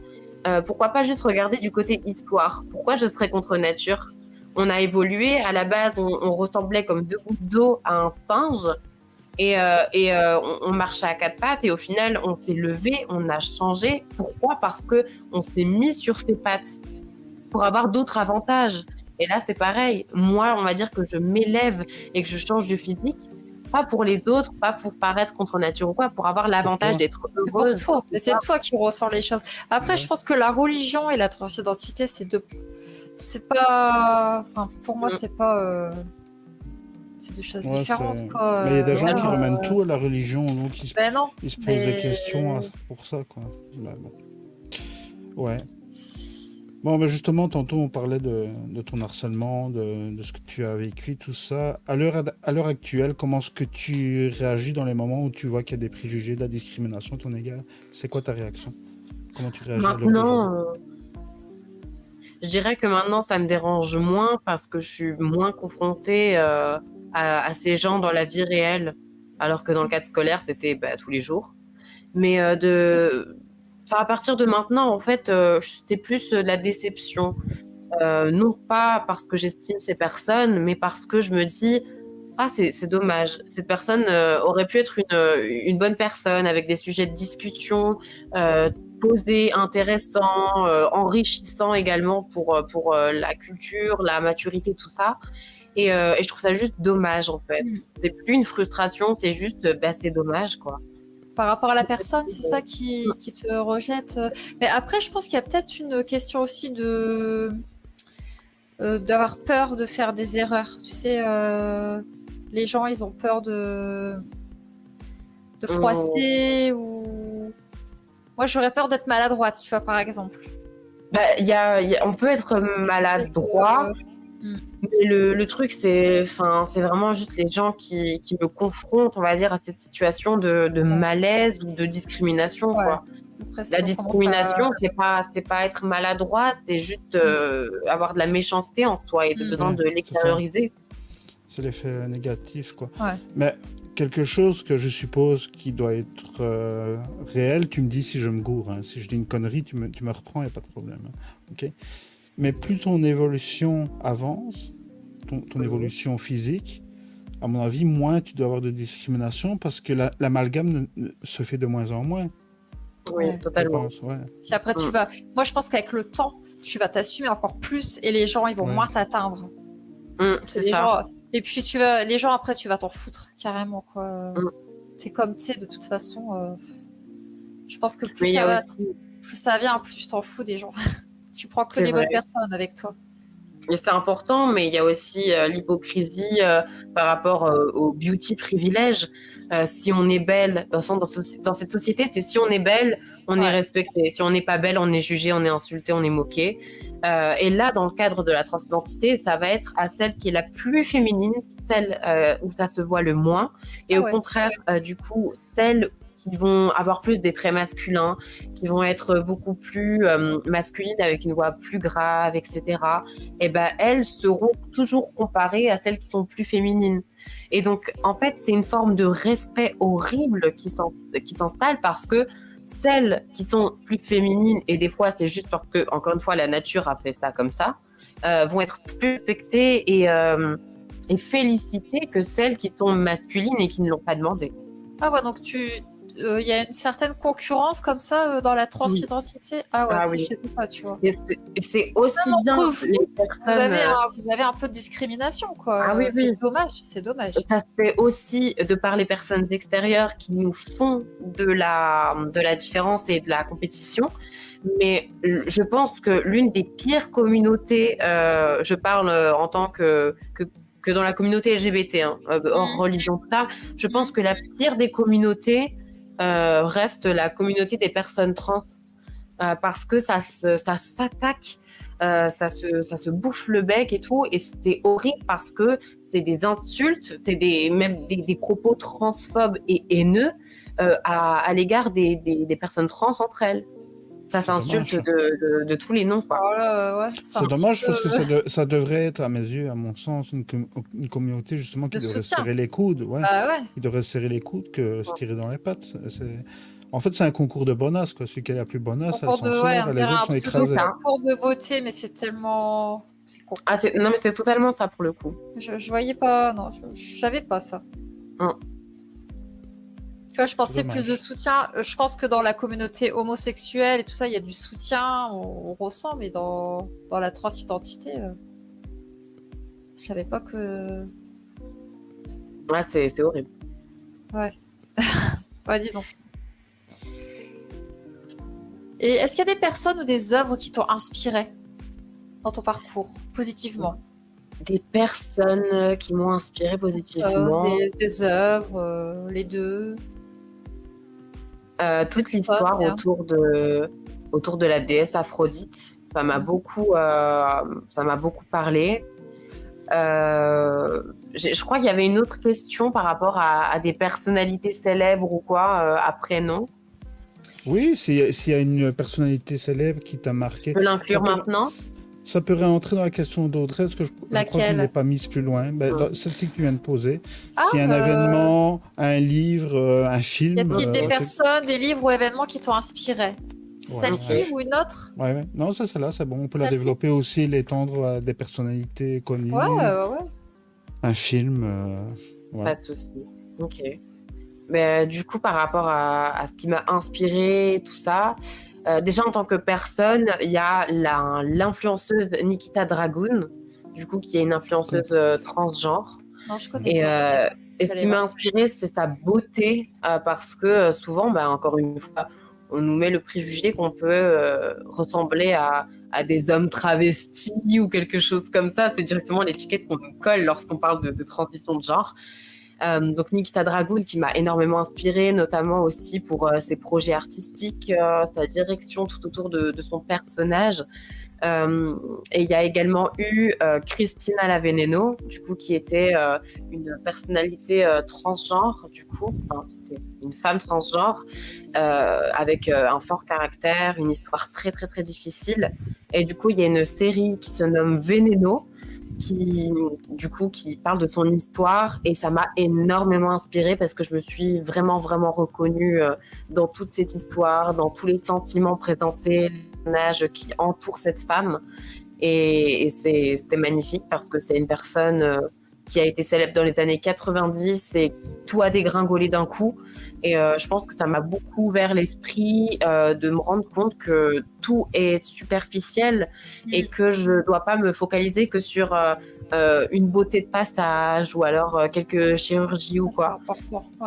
Speaker 2: Pourquoi pas juste regarder du côté histoire? Pourquoi je serais contre nature? On a évolué, à la base on ressemblait comme deux gouttes d'eau à un singe. Et on marchait à quatre pattes et au final on s'est levé, on a changé. Pourquoi? Parce que on s'est mis sur ses pattes pour avoir d'autres avantages. Et là c'est pareil. Moi, on va dire que je m'élève et que je change de physique, pas pour les autres, pas pour paraître contre nature ou quoi, pour avoir l'avantage d'être heureuse.
Speaker 3: C'est toi qui ressens les choses. Après, je pense que la religion et la transidentité, c'est pas. Enfin, pour moi,
Speaker 2: Mm.
Speaker 3: c'est pas. C'est deux choses
Speaker 1: Ouais,
Speaker 3: différentes, quoi.
Speaker 1: Mais il y a des gens qui
Speaker 3: Voilà,
Speaker 1: remènent tout à la religion, donc
Speaker 3: Ben non,
Speaker 1: ils se posent des
Speaker 3: mais.
Speaker 1: questions pour ça, quoi. Mais bon. Ouais. Bon, ben justement, tantôt on parlait de ton harcèlement, de ce que tu as vécu, tout ça. À l'heure actuelle, comment est-ce que tu réagis dans les moments où tu vois qu'il y a des préjugés, de la discrimination à ton égard? C'est quoi ta réaction? Comment tu réagis à l'heure d'aujourd'hui?
Speaker 2: Maintenant, je dirais que maintenant, ça me dérange moins parce que je suis moins confrontée à ces gens dans la vie réelle, alors que dans le cadre scolaire, c'était tous les jours. Mais enfin, à partir de maintenant, en fait, c'est plus de la déception. Non pas parce que j'estime ces personnes, mais parce que je me dis, ah, c'est dommage. Cette personne aurait pu être une bonne personne avec des sujets de discussion posés, intéressants, enrichissants également pour la culture, la maturité, tout ça. Et je trouve ça juste dommage, en fait. C'est plus une frustration, c'est juste, c'est dommage, quoi.
Speaker 3: Par rapport à la personne, c'est ça qui te rejette. Mais après, je pense qu'il y a peut-être une question aussi d'avoir peur de faire des erreurs. Tu sais, les gens, ils ont peur de froisser ou... Moi, j'aurais peur d'être maladroite, tu vois, par exemple.
Speaker 2: On peut être maladroit, mais le truc, c'est vraiment juste les gens qui me confrontent, on va dire, à cette situation de malaise ou de discrimination,
Speaker 3: Ouais.
Speaker 2: quoi.
Speaker 3: Après,
Speaker 2: La discrimination, c'est pas être maladroit, c'est juste avoir de la méchanceté en soi et de besoin de l'extérioriser.
Speaker 1: C'est l'effet négatif, quoi.
Speaker 3: Ouais.
Speaker 1: Mais quelque chose que je suppose qui doit être réel, tu me dis si je me gourre, hein. Si je dis une connerie, tu me reprends, il n'y a pas de problème, hein. Ok. Mais plus ton évolution avance, ton évolution physique, à mon avis, moins tu dois avoir de discrimination parce que l'amalgame se fait de moins en moins.
Speaker 2: Oui,
Speaker 3: Ouais.
Speaker 2: totalement.
Speaker 1: Je pense, ouais.
Speaker 3: Puis après, tu vas... Moi, je pense qu'avec le temps, tu vas t'assumer encore plus et les gens, ils vont moins t'atteindre.
Speaker 2: C'est
Speaker 3: les
Speaker 2: ça.
Speaker 3: gens... Et puis, les gens, après, tu vas t'en foutre, carrément, quoi. C'est comme, tu sais, de toute façon... Je pense que plus ça vient, plus tu t'en fous des gens. Tu prends que les bonnes personnes avec toi.
Speaker 2: Et c'est important, mais il y a aussi l'hypocrisie par rapport au beauty privilège. Si on est belle, dans cette société, c'est si on est belle, on est respecté. Si on n'est pas belle, on est jugé, on est insulté, on est moqué. Et là, dans le cadre de la transidentité, ça va être à celle qui est la plus féminine, celle où ça se voit le moins. Et au contraire, du coup, celle qui vont avoir plus des traits masculins, qui vont être beaucoup plus masculines avec une voix plus grave, etc. Et elles seront toujours comparées à celles qui sont plus féminines. Et donc, en fait, c'est une forme de respect horrible qui s'installe parce que celles qui sont plus féminines, et des fois, c'est juste parce que, encore une fois, la nature a fait ça comme ça, vont être plus respectées et félicitées que celles qui sont masculines et qui ne l'ont pas demandé.
Speaker 3: Ah ouais, donc il y a une certaine concurrence comme ça dans la transidentité. Ah ouais,
Speaker 2: oui.
Speaker 3: Je sais pas, tu vois.
Speaker 2: Et c'est aussi bien les personnes...
Speaker 3: Vous avez un peu de discrimination, quoi.
Speaker 2: Ah oui,
Speaker 3: c'est dommage, c'est dommage.
Speaker 2: Ça se fait aussi de par les personnes extérieures qui nous font de la différence et de la compétition. Mais je pense que l'une des pires communautés, je parle en tant que dans la communauté LGBT, hors religion, ça, je pense que la pire des communautés reste la communauté des personnes trans, parce que ça s'attaque, ça se bouffe le bec et tout, et c'est horrible parce que c'est des insultes, c'est même des propos transphobes et haineux à l'égard des personnes trans entre elles. Ça s'insulte de tous les noms, quoi.
Speaker 1: C'est dommage parce que ça devrait être, à mes yeux, à mon sens, une communauté justement qui devrait se serrer les coudes. Ouais. Qui devrait se serrer les coudes que se tirer dans les pattes. En fait, c'est un concours de bonasse, quoi. Celui qui a la plus bonasse, elle s'en sort, les autres sont écrasés.
Speaker 3: C'est un concours de beauté, mais c'est tellement... C'est con.
Speaker 2: Non, mais c'est totalement ça pour le coup.
Speaker 3: Je voyais pas, non, je savais pas ça. Tu vois, je pensais plus de soutien. Je pense que dans la communauté homosexuelle et tout ça, il y a du soutien, on ressent, mais dans la transidentité, je savais pas que...
Speaker 2: Ouais, c'est horrible.
Speaker 3: Ouais. Ouais, dis donc. Et est-ce qu'il y a des personnes ou des œuvres qui t'ont inspiré dans ton parcours, positivement?
Speaker 2: Des personnes qui m'ont inspiré positivement.
Speaker 3: Des œuvres, les deux.
Speaker 2: Toute l'histoire autour de la déesse Aphrodite, ça m'a beaucoup parlé. Je crois qu'il y avait une autre question par rapport à des personnalités célèbres ou quoi, après, non?
Speaker 1: Oui, s'il y a une personnalité célèbre qui t'a marqué.
Speaker 2: Je peux l'inclure maintenant?
Speaker 1: Ça peut réentrer dans la question d'Audrey, parce que je crois que je ne l'ai pas mise plus loin. Celle-ci que tu viens de poser. S'il y a un événement, un livre, un film...
Speaker 3: Y a-t-il des personnes, des livres ou événements qui t'ont inspiré? C'est celle-ci ou une autre?
Speaker 1: Ouais. Non, c'est celle-là, c'est bon. On peut la développer aussi, l'étendre à des personnalités connues.
Speaker 3: Ouais.
Speaker 1: Un film.
Speaker 2: Pas de souci. Ok. Mais du coup, par rapport à ce qui m'a inspiré, tout ça, déjà en tant que personne, il y a l'influenceuse Nikita Dragun, du coup, qui est une influenceuse transgenre.
Speaker 3: Non, je connais pas.
Speaker 2: Et ce qui m'a inspiré, c'est sa beauté, parce que souvent, encore une fois, on nous met le préjugé qu'on peut ressembler à des hommes travestis ou quelque chose comme ça. C'est directement l'étiquette qu'on nous colle lorsqu'on parle de transition de genre. Donc Nikita Dragun qui m'a énormément inspirée, notamment aussi pour ses projets artistiques, sa direction tout autour de son personnage. Et il y a également eu Christina Laveneno, du coup, qui était une personnalité transgenre, du coup, c'était une femme transgenre avec un fort caractère, une histoire très très très difficile. Et du coup, il y a une série qui se nomme Veneno, qui parle de son histoire, et ça m'a énormément inspirée parce que je me suis vraiment reconnue dans toute cette histoire, dans tous les sentiments présentés, les personnages qui entourent cette femme, et c'était magnifique parce que c'est une personne qui a été célèbre dans les années 90 et tout a dégringolé d'un coup, et je pense que ça m'a beaucoup ouvert l'esprit de me rendre compte que tout est superficiel et que je dois pas me focaliser que sur une beauté de passage ou alors quelques chirurgies ou quoi.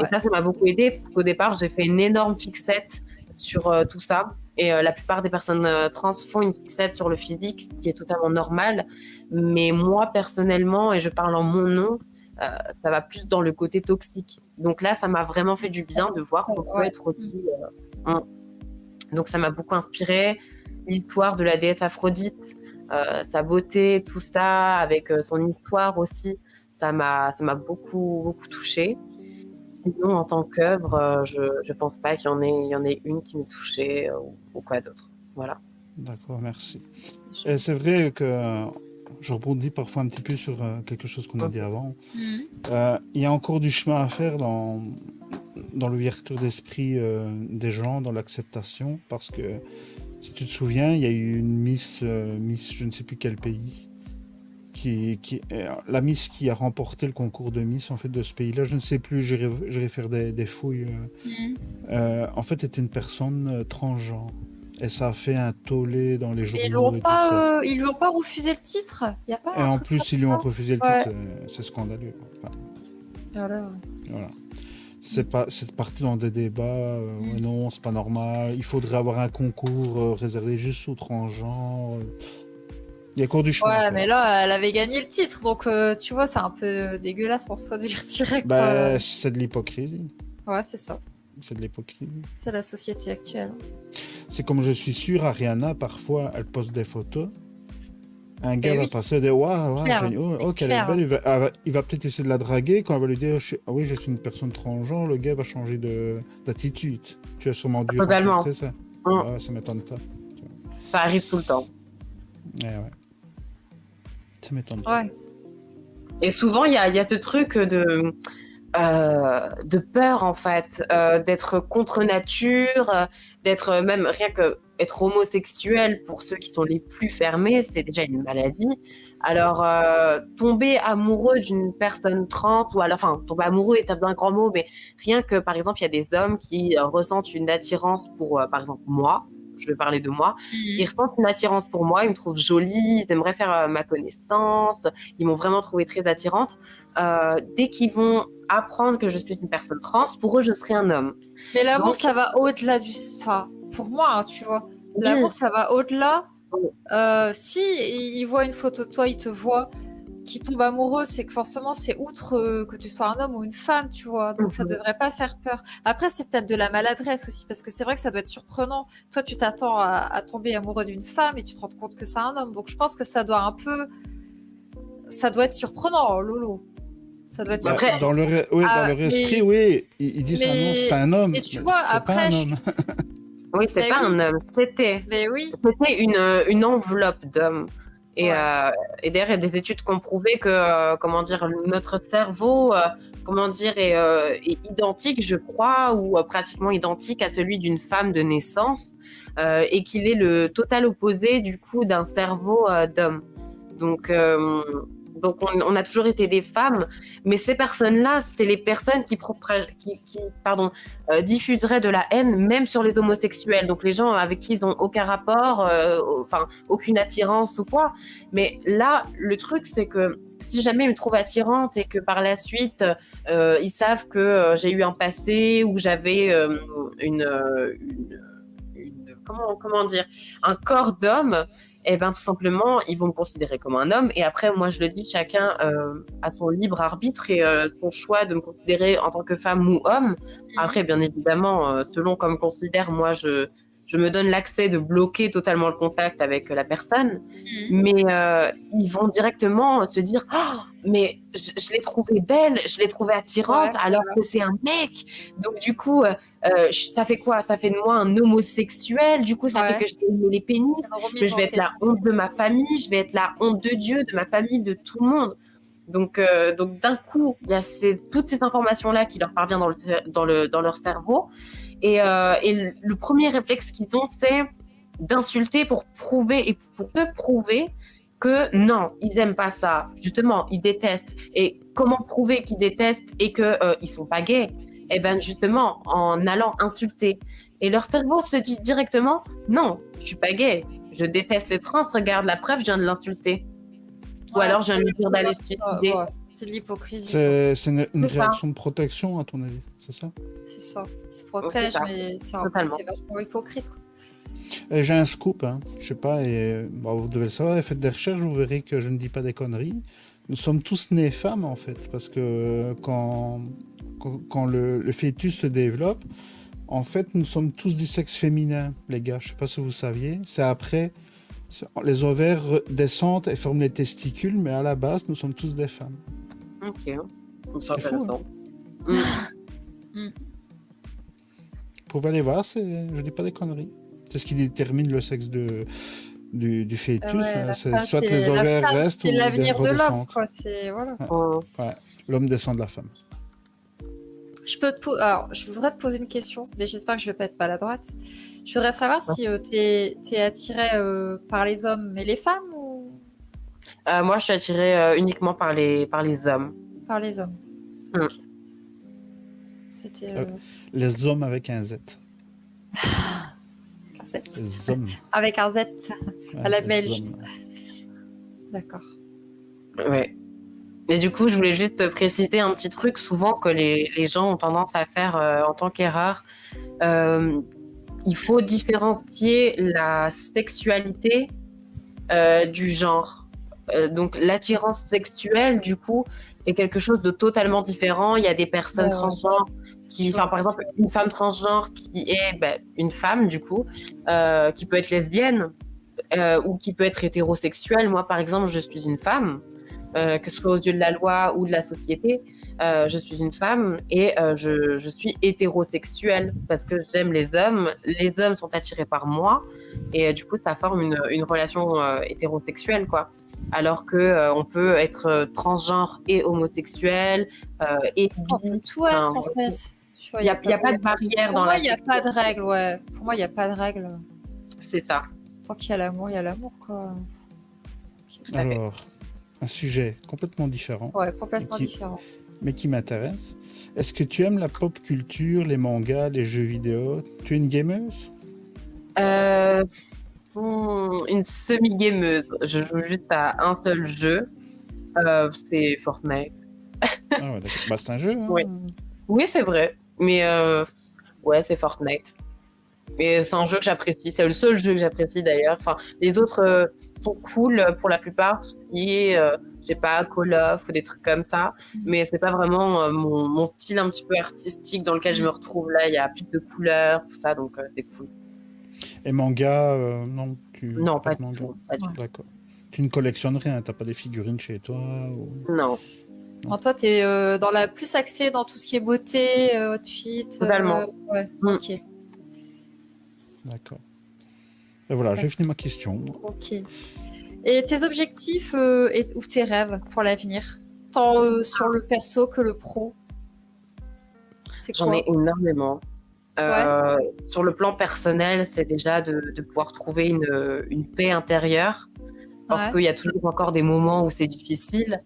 Speaker 2: Et ça m'a beaucoup aidé parce qu'au départ j'ai fait une énorme fixette sur tout ça, et la plupart des personnes trans font une fixette sur le physique, ce qui est totalement normal, mais moi personnellement, et je parle en mon nom, ça va plus dans le côté toxique. Donc là, ça m'a vraiment fait du bien de voir qu'on peut être aussi... Donc ça m'a beaucoup inspiré. L'histoire de la déesse Aphrodite, sa beauté, tout ça, avec son histoire aussi, ça m'a beaucoup touchée. Sinon, en tant qu'œuvre, je pense pas qu'il y en ait une qui me touchait ou quoi d'autre. Voilà.
Speaker 1: D'accord, merci. Et c'est vrai que je rebondis parfois un petit peu sur quelque chose qu'on a dit avant. Il y a encore du chemin à faire dans l'ouverture d'esprit des gens, dans l'acceptation, parce que si tu te souviens, il y a eu une Miss je ne sais plus quel pays, la Miss qui a remporté le concours de Miss en fait de ce pays-là, je ne sais plus, j'irai faire des fouilles. En fait, était une personne transgenre. Et ça a fait un tollé dans les journaux.
Speaker 3: Ils lui ont pas refusé le titre. Y a pas
Speaker 1: et en plus, ils lui ont refusé le titre. C'est scandaleux.
Speaker 3: Voilà.
Speaker 1: C'est parti dans des débats. Non, c'est pas normal. Il faudrait avoir un concours réservé juste aux transgenres. Il y a encore du chemin.
Speaker 3: Ouais, mais là, elle avait gagné le titre. Donc, tu vois, c'est un peu dégueulasse en soi de lui retirer.
Speaker 1: C'est de l'hypocrisie.
Speaker 3: Ouais, c'est ça.
Speaker 1: C'est de l'hypocrisie.
Speaker 3: C'est la société actuelle.
Speaker 1: C'est comme je suis sûr, Ariana, parfois, elle poste des photos. Un gars va passer des waouh, qu'elle est belle. Il va peut-être essayer de la draguer. Quand elle va lui dire oui, je suis une personne transgenre, le gars va changer d'attitude. Tu as sûrement dû rencontrer ça. Ouais, ça m'étonne pas.
Speaker 2: Ça arrive tout le temps.
Speaker 1: Ouais. Ça m'étonne pas.
Speaker 2: Ouais. Et souvent, il y a ce truc de peur, en fait, d'être contre nature, d'être même rien que être homosexuel pour ceux qui sont les plus fermés, c'est déjà une maladie. Alors, tomber amoureux d'une personne trans, ou alors, enfin, tomber amoureux est un grand mot, mais rien que, par exemple, il y a des hommes qui ressentent une attirance pour, par exemple, moi. Je vais parler de moi. Ils ressentent une attirance pour moi, ils me trouvent jolie, ils aimeraient faire ma connaissance, ils m'ont vraiment trouvée très attirante. Dès qu'ils vont apprendre que je suis une personne trans, pour eux, je serai un homme.
Speaker 3: Mais l'amour, ça va au-delà du... Enfin, pour moi, hein, tu vois. L'amour, ça va au-delà Si il voit une photo de toi, il te voit, qui tombe amoureux, c'est que forcément, c'est outre que tu sois un homme ou une femme, tu vois. Donc, ça devrait pas faire peur. Après, c'est peut-être de la maladresse aussi, parce que c'est vrai que ça doit être surprenant. Toi, tu t'attends à tomber amoureux d'une femme et tu te rends compte que c'est un homme. Donc, je pense que ça doit être surprenant, Lolo. Ça doit être
Speaker 2: Après,
Speaker 1: dans leur, dans leur esprit, oui, ils disent ah non, c'est un homme.
Speaker 3: Mais tu vois,
Speaker 1: c'est
Speaker 3: après,
Speaker 1: pas un homme.
Speaker 2: oui, c'est pas un homme, c'était une enveloppe d'hommes. Et, et d'ailleurs, il y a des études qui ont prouvé que, comment dire, notre cerveau, est identique, je crois, ou pratiquement identique à celui d'une femme de naissance, et qu'il est le total opposé, du coup, d'un cerveau d'homme. Donc, on a toujours été des femmes, mais ces personnes-là, c'est les personnes qui diffuseraient de la haine, même sur les homosexuels. Donc, les gens avec qui ils n'ont aucun rapport, aucune attirance ou quoi. Mais là, le truc, c'est que si jamais ils me trouvent attirante et que par la suite, ils savent que j'ai eu un passé où j'avais comment dire, un corps d'homme, et ben tout simplement, ils vont me considérer comme un homme. Et après, moi, je le dis, chacun a son libre arbitre et son choix de me considérer en tant que femme ou homme. Après, bien évidemment, selon comme considère, moi, je me donne l'accès de bloquer totalement le contact avec la personne. Mais ils vont directement se dire oh, mais je l'ai trouvée belle, je l'ai trouvée attirante, alors que c'est un mec. Donc, du coup, ça fait quoi? Ça fait de moi un homosexuel. Du coup, ça fait que je vais aimer les pénis, que je vais être la honte de ma famille, je vais être la honte de Dieu, de ma famille, de tout le monde. Donc d'un coup, il y a toutes ces informations-là qui leur parviennent dans leur cerveau. Et le premier réflexe qu'ils ont, c'est d'insulter pour te prouver que non, ils n'aiment pas ça. Justement, ils détestent. Et comment prouver qu'ils détestent et qu'ils ne sont pas gays? Eh bien, justement, en allant insulter. Et leur cerveau se dit directement, non, je ne suis pas gay. Je déteste les trans, regarde la preuve, je viens de l'insulter. Ou alors, je viens de lui dire d'aller se suicider.
Speaker 3: C'est de l'hypocrisie.
Speaker 1: C'est une réaction de protection, à ton avis, c'est ça?
Speaker 3: C'est ça. Ils se protègent, mais c'est vachement hypocrite, quoi.
Speaker 1: J'ai un scoop, hein. Je sais pas, et vous devez le savoir, faites des recherches, vous verrez que je ne dis pas des conneries. Nous sommes tous nés femmes, en fait, parce que quand le fœtus se développe, en fait, nous sommes tous du sexe féminin, les gars. Je sais pas si vous saviez. C'est après, les ovaires descendent et forment les testicules, mais à la base, nous sommes tous des femmes.
Speaker 2: Ok, c'est intéressant.
Speaker 1: Vous pouvez aller voir, je dis pas des conneries. C'est ce qui détermine le sexe du fœtus. C'est soit les ovaires restent ou
Speaker 3: c'est l'avenir de l'homme,
Speaker 1: redescendent.
Speaker 3: quoi. C'est voilà.
Speaker 1: Ouais. L'homme descend de la femme.
Speaker 3: Alors, je voudrais te poser une question, mais j'espère que je vais pas être maladroite. Je voudrais savoir si t'es attiré par les hommes, mais les femmes ou
Speaker 2: moi, je suis attirée uniquement par les hommes.
Speaker 3: par les hommes. Okay. C'était
Speaker 1: les hommes avec un Z.
Speaker 3: Les hommes. Avec un Z à la belge. D'accord.
Speaker 2: Ouais. Et du coup, je voulais juste préciser un petit truc, souvent que les gens ont tendance à faire en tant qu'erreur. Il faut différencier la sexualité du genre. Donc, l'attirance sexuelle, du coup, est quelque chose de totalement différent. Il y a des personnes transgenres par exemple, une femme transgenre qui est une femme, du coup, qui peut être lesbienne ou qui peut être hétérosexuelle. Moi, par exemple, je suis une femme. Que ce soit aux yeux de la loi ou de la société, je suis une femme et je suis hétérosexuelle parce que j'aime les hommes. Les hommes sont attirés par moi et du coup, ça forme une relation hétérosexuelle, quoi. Alors que on peut être transgenre et homosexuel et bi.
Speaker 3: On peut tout être, en fait.
Speaker 2: Il n'y a pas de barrière dans la.
Speaker 3: Pour moi, il n'y a pas de règle, ouais. Pour moi, il n'y a pas de règle.
Speaker 2: C'est ça.
Speaker 3: Tant qu'il y a l'amour, il y a l'amour, quoi.
Speaker 1: Alors, un sujet complètement différent.
Speaker 3: Ouais, complètement différent.
Speaker 1: Mais qui m'intéresse. Est-ce que tu aimes la pop culture, les mangas, les jeux vidéo? Tu es une gameuse?
Speaker 2: Une semi-gameuse. Je joue juste à un seul jeu. C'est Fortnite.
Speaker 1: Ah ouais, d'accord. C'est un jeu, hein?
Speaker 2: Oui, c'est vrai. Mais ouais, c'est Fortnite. Et c'est un jeu que j'apprécie. C'est le seul jeu que j'apprécie d'ailleurs. Enfin, les autres sont cool pour la plupart. Tout ce qui est, je sais pas, Call of ou des trucs comme ça. Mais c'est pas vraiment mon style un petit peu artistique dans lequel je me retrouve là. Il y a plus de couleurs, tout ça, donc c'est cool.
Speaker 1: Et manga, non,
Speaker 2: Non, pas
Speaker 1: de
Speaker 2: du
Speaker 1: manga.
Speaker 2: tout. Pas du tout.
Speaker 1: D'accord. Tu ne collectionnes rien, t'as pas des figurines chez toi ou...
Speaker 2: Non,
Speaker 3: Bon, toi, t'es dans la plus axée dans tout ce qui est beauté, outfit.
Speaker 2: totalement.
Speaker 3: Ouais,
Speaker 2: Mm.
Speaker 3: ok.
Speaker 1: D'accord. Et voilà, j'ai fini ma question.
Speaker 3: Ok. Et tes objectifs ou tes rêves pour l'avenir, tant sur le perso que le pro, c'est quoi?
Speaker 2: J'en ai énormément. Sur le plan personnel, c'est déjà de pouvoir trouver une paix intérieure. Parce
Speaker 3: Ouais.
Speaker 2: qu'il y a toujours encore des moments où c'est difficile.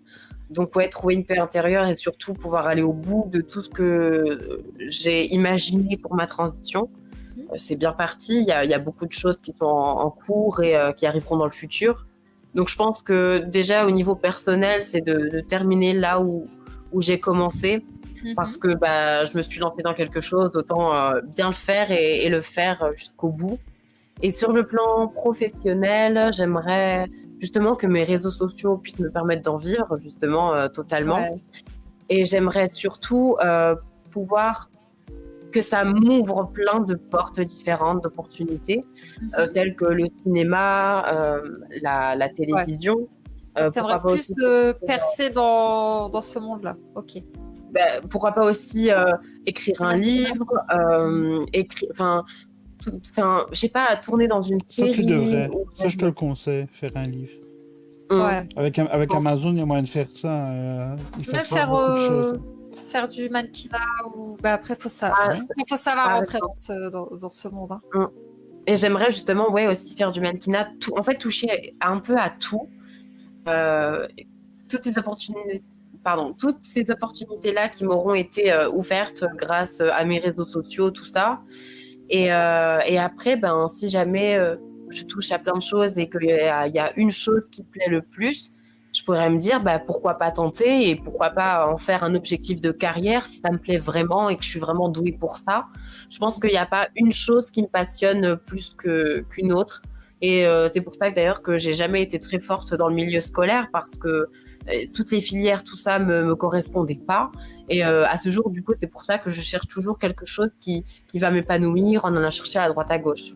Speaker 2: Donc, ouais, trouver une paix intérieure et surtout pouvoir aller au bout de tout ce que j'ai imaginé pour ma transition. C'est bien parti. Il y a beaucoup de choses qui sont en cours et qui arriveront dans le futur. Donc, je pense que déjà, au niveau personnel, c'est de terminer là où j'ai commencé. Parce que je me suis lancée dans quelque chose, autant bien le faire et le faire jusqu'au bout. Et sur le plan professionnel, j'aimerais justement que mes réseaux sociaux puissent me permettre d'en vivre justement totalement.
Speaker 3: Ouais.
Speaker 2: Et j'aimerais surtout pouvoir que ça m'ouvre plein de portes différentes, d'opportunités, telles que le cinéma, la télévision.
Speaker 3: T'aimerais plus percer dans ce monde-là. Ok.
Speaker 2: Pourquoi pas aussi écrire un livre, je sais pas, tourner dans une série.
Speaker 1: Ça, tu devrais. Ça, je te le conseille, faire un livre.
Speaker 3: Ouais.
Speaker 1: Avec Amazon, il y a moyen de faire ça. Il faut
Speaker 3: faire
Speaker 1: beaucoup de choses.
Speaker 3: Faire du mannequinat ou après faut savoir rentrer dans ce monde. Hein.
Speaker 2: Et j'aimerais justement aussi faire du mannequinat, en fait toucher un peu à tout. Toutes ces opportunités-là qui m'auront été ouvertes grâce à mes réseaux sociaux, tout ça. Et après, si jamais je touche à plein de choses et qu'il y a une chose qui plaît le plus, je pourrais me dire pourquoi pas tenter et pourquoi pas en faire un objectif de carrière si ça me plaît vraiment et que je suis vraiment douée pour ça. Je pense qu'il n'y a pas une chose qui me passionne plus qu'une autre. Et c'est pour ça d'ailleurs que j'ai jamais été très forte dans le milieu scolaire parce que toutes les filières, tout ça me correspondait pas. Et à ce jour, du coup, c'est pour ça que je cherche toujours quelque chose qui va m'épanouir en allant chercher à droite à gauche.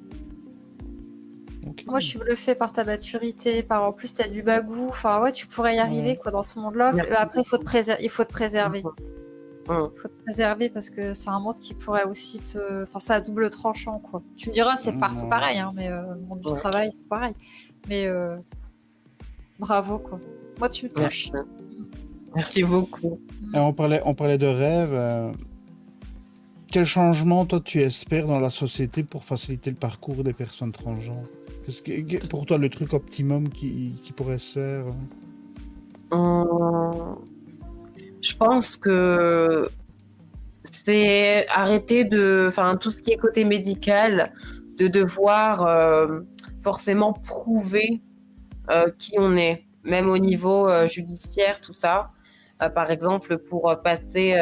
Speaker 1: Okay.
Speaker 3: Moi, je suis bluffée par ta maturité, en plus, tu as du bagou. Enfin, ouais, tu pourrais y arriver dans ce monde-là. Après, il faut te préserver. Il faut te préserver parce que c'est un monde qui pourrait aussi Enfin, c'est à double tranchant, quoi. Tu me diras, c'est partout pareil, hein, mais le monde du travail, c'est pareil. Mais bravo, quoi. Moi, tu me touches.
Speaker 2: Merci beaucoup.
Speaker 1: Et on parlait de rêve. Quel changement, toi, tu espères dans la société pour faciliter le parcours des personnes transgenres? Qu'est-ce que, pour toi, le truc optimum qui pourrait se faire?
Speaker 2: Je pense que c'est arrêter tout ce qui est côté médical, de devoir forcément prouver qui on est, même au niveau judiciaire, tout ça. Par exemple, pour passer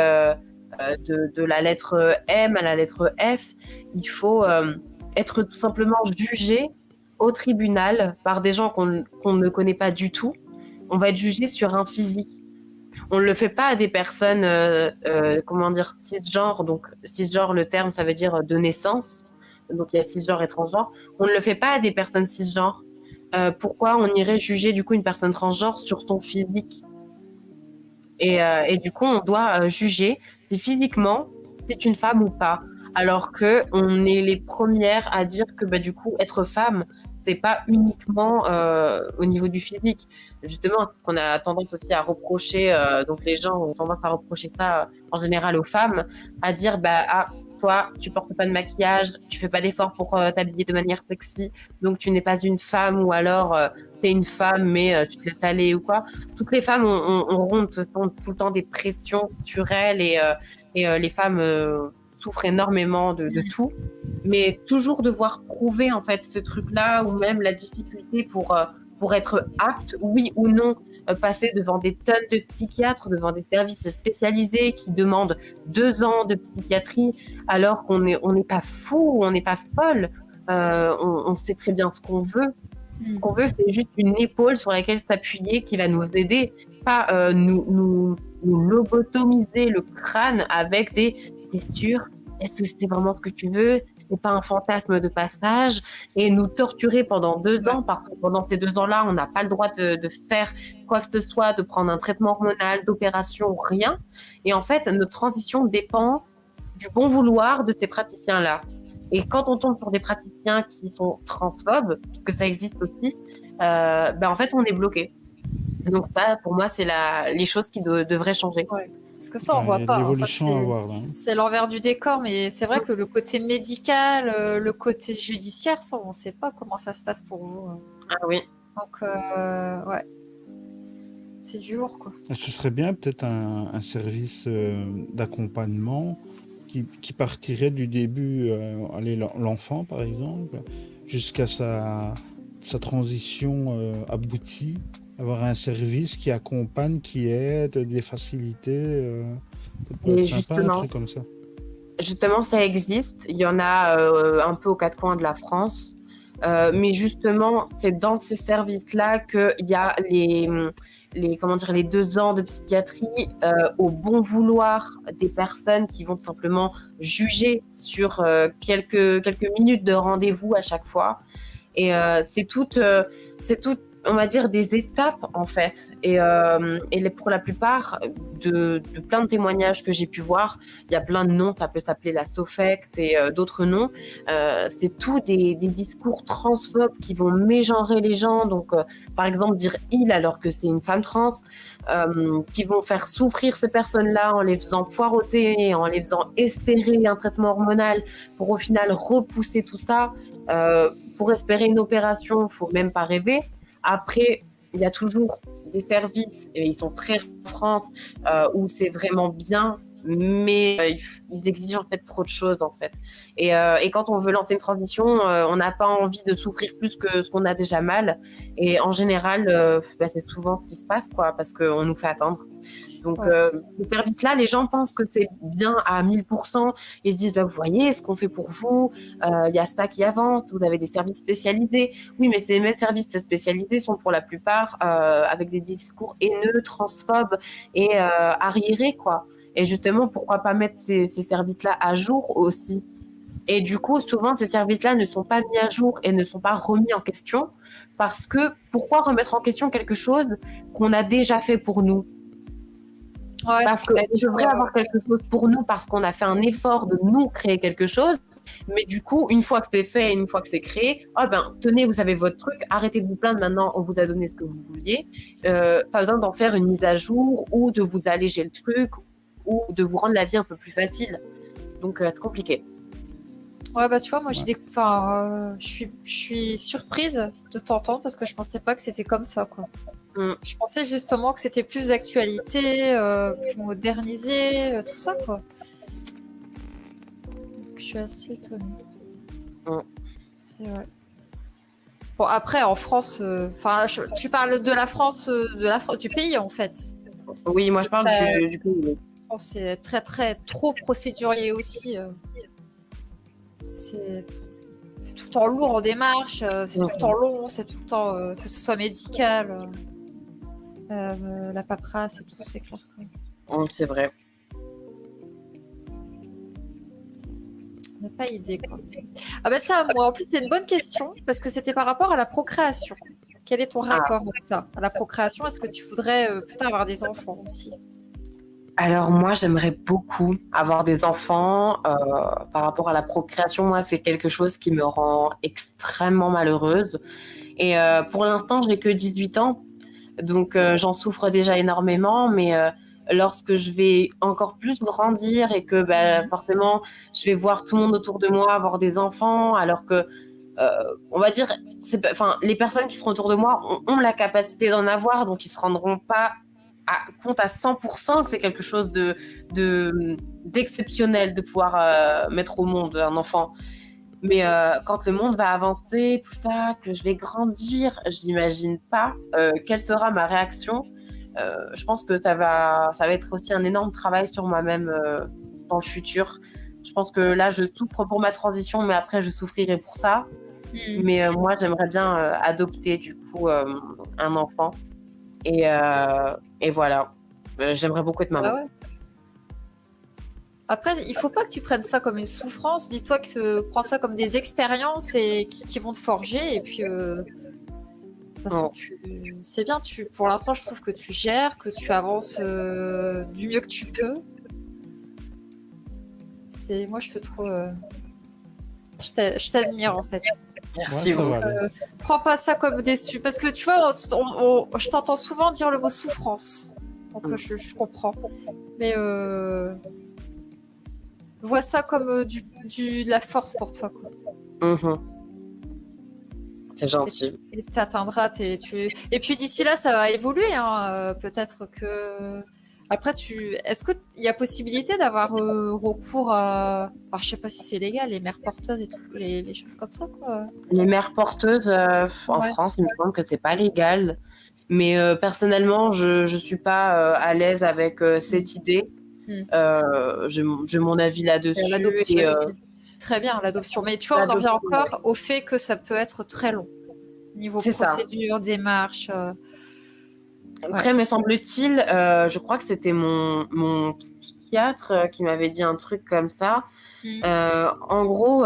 Speaker 2: de la lettre M à la lettre F, il faut être tout simplement jugé au tribunal par des gens qu'on ne connaît pas du tout. On va être jugé sur un physique. On ne le fait pas à des personnes, cisgenres. Donc, cisgenre, le terme, ça veut dire de naissance. Donc, il y a cisgenre et transgenre. On ne le fait pas à des personnes cisgenres. Pourquoi on irait juger, du coup, une personne transgenre sur son physique? Et du coup, on doit juger si physiquement, c'est une femme ou pas. Alors qu'on est les premières à dire que, du coup, être femme, c'est pas uniquement au niveau du physique. Justement, on a tendance aussi à reprocher, donc les gens ont tendance à reprocher ça en général aux femmes, à dire toi, tu portes pas de maquillage, tu fais pas d'efforts pour t'habiller de manière sexy, donc tu n'es pas une femme, ou alors t'es une femme mais tu te laisses aller ou quoi. Toutes les femmes auront tout le temps des pressions sur elles et les femmes souffrent énormément de tout. Mais toujours devoir prouver en fait ce truc-là, ou même la difficulté pour être apte, oui ou non, passer devant des tonnes de psychiatres, devant des services spécialisés qui demandent 2 ans de psychiatrie, alors qu'on n'est pas fou, on n'est pas folle. On sait très bien ce qu'on veut. Ce qu'on veut, c'est juste une épaule sur laquelle s'appuyer qui va nous aider, pas nous lobotomiser le crâne avec des « t'es sûr ? Est-ce que c'est vraiment ce que tu veux ? C'est pas un fantasme de passage ?» et nous torturer pendant 2 ans, parce que pendant ces 2 ans-là, on n'a pas le droit de faire quoi que ce soit, de prendre un traitement hormonal, d'opération, rien. Et en fait, notre transition dépend du bon vouloir de ces praticiens-là. Et quand on tombe sur des praticiens qui sont transphobes, parce que ça existe aussi, en fait, on est bloqué. Donc ça, pour moi, c'est les choses qui devraient changer.
Speaker 3: Ouais. Parce que ça, on voit pas. Hein. Ça, c'est l'envers du décor, mais c'est vrai que le côté médical, le côté judiciaire, ça, on ne sait pas comment ça se passe pour vous.
Speaker 2: Ah oui.
Speaker 3: Donc, ouais. C'est du lourd, quoi.
Speaker 1: Ce serait bien peut-être un service d'accompagnement qui partirait du début, l'enfant par exemple, jusqu'à sa transition aboutie, avoir un service qui accompagne, qui aide, des facilités, ça peut être sympa, un truc comme ça.
Speaker 2: Justement, ça existe, il y en a un peu aux 4 coins de la France, mais justement, c'est dans ces services-là qu'il y a les 2 ans de psychiatrie au bon vouloir des personnes qui vont tout simplement juger sur quelques minutes de rendez-vous à chaque fois. Et c'est tout, on va dire, des étapes en fait. Et pour la plupart de plein de témoignages que j'ai pu voir, il y a plein de noms, ça peut s'appeler la SOFECT et d'autres noms. C'est tout des discours transphobes qui vont mégenrer les gens. Donc, par exemple, dire « il » alors que c'est une femme trans, qui vont faire souffrir ces personnes-là en les faisant poireauter, en les faisant espérer un traitement hormonal pour au final repousser tout ça. Pour espérer une opération, il ne faut même pas rêver. Après, il y a toujours des services, et ils sont très rares en France, où c'est vraiment bien, mais ils exigent en fait trop de choses en fait. Et quand on veut lancer une transition, on n'a pas envie de souffrir plus que ce qu'on a déjà mal. Et en général, c'est souvent ce qui se passe, quoi, parce qu'on nous fait attendre. Donc, ce service-là, les gens pensent que c'est bien à 1000%. Ils se disent, vous voyez ce qu'on fait pour vous, il y a ça qui avance, vous avez des services spécialisés. Oui, mais ces mêmes services spécialisés sont pour la plupart avec des discours haineux, transphobes et arriérés, quoi. Et justement, pourquoi pas mettre ces services-là à jour aussi ? Et du coup, souvent, ces services-là ne sont pas mis à jour et ne sont pas remis en question parce que pourquoi remettre en question quelque chose qu'on a déjà fait pour nous ? Ouais, parce qu'on devrait avoir quelque chose pour nous parce qu'on a fait un effort de nous créer quelque chose. Mais du coup, une fois que c'est fait, une fois que c'est créé, tenez, vous avez votre truc, arrêtez de vous plaindre, maintenant on vous a donné ce que vous vouliez. Pas besoin d'en faire une mise à jour ou de vous alléger le truc ou de vous rendre la vie un peu plus facile. Donc c'est compliqué.
Speaker 3: Ouais, tu vois, moi je suis surprise de t'entendre parce que je pensais pas que c'était comme ça, quoi. Je pensais justement que c'était plus d'actualité, plus modernisé, tout ça, quoi. Donc, je suis assez étonnée. C'est vrai. Bon, après, en France, tu parles de la France, du pays, en fait.
Speaker 2: Oui, moi je parle du pays.
Speaker 3: En France, c'est très, très trop procédurier aussi. C'est tout le temps lourd en démarche, c'est tout le temps long, c'est tout le temps, que ce soit médical. La paperasse et tout, c'est clair.
Speaker 2: C'est vrai.
Speaker 3: On n'a pas idée, quoi. Ça, moi, en plus, c'est une bonne question, parce que c'était par rapport à la procréation. Quel est ton rapport avec ça, à la procréation ? Est-ce que tu voudrais avoir des enfants aussi ?
Speaker 2: Alors moi, j'aimerais beaucoup avoir des enfants. Par rapport à la procréation, moi, c'est quelque chose qui me rend extrêmement malheureuse. Et pour l'instant, j'ai que 18 ans. Donc, j'en souffre déjà énormément, mais lorsque je vais encore plus grandir et que forcément, je vais voir tout le monde autour de moi avoir des enfants, alors que, on va dire, les personnes qui seront autour de moi ont la capacité d'en avoir, donc ils ne se rendront pas compte à 100% que c'est quelque chose d'exceptionnel de pouvoir mettre au monde un enfant. Mais quand le monde va avancer, tout ça, que je vais grandir, je n'imagine pas quelle sera ma réaction Je pense que ça va être aussi un énorme travail sur moi-même dans le futur. Je pense que là, je souffre pour ma transition, mais après, je souffrirai pour ça. Mais moi, j'aimerais bien adopter du coup un enfant. Et voilà. J'aimerais beaucoup être maman.
Speaker 3: Ah ouais. Après, il faut pas que tu prennes ça comme une souffrance. Dis-toi que prends ça comme des expériences et qui vont te forger. Et puis, de toute façon, c'est bien. Pour l'instant, je trouve que tu gères, que tu avances du mieux que tu peux. Moi, je te trouve. Je t'admire en fait.
Speaker 2: Merci.
Speaker 3: Prends pas ça comme déçu. Parce que tu vois, je t'entends souvent dire le mot souffrance. Donc, je comprends. Mais. Vois ça comme de la force pour toi. Quoi.
Speaker 2: C'est gentil.
Speaker 3: Et tu atteindras. Et puis d'ici là, ça va évoluer. Hein. Peut-être que. Après, est-ce qu'il y a possibilité d'avoir recours à. Enfin, je sais pas si c'est légal, les mères porteuses et tout, les choses comme ça, quoi.
Speaker 2: Les mères porteuses, en France, il me semble que c'est pas légal. Mais personnellement, je suis pas à l'aise avec cette idée. J'ai mon avis là-dessus.
Speaker 3: L'adoption, c'est très bien, l'adoption. Mais tu vois, on en revient encore au fait que ça peut être très long. Niveau procédure, démarche.
Speaker 2: Après, me semble-t-il, je crois que c'était mon psychiatre qui m'avait dit un truc comme ça. En gros,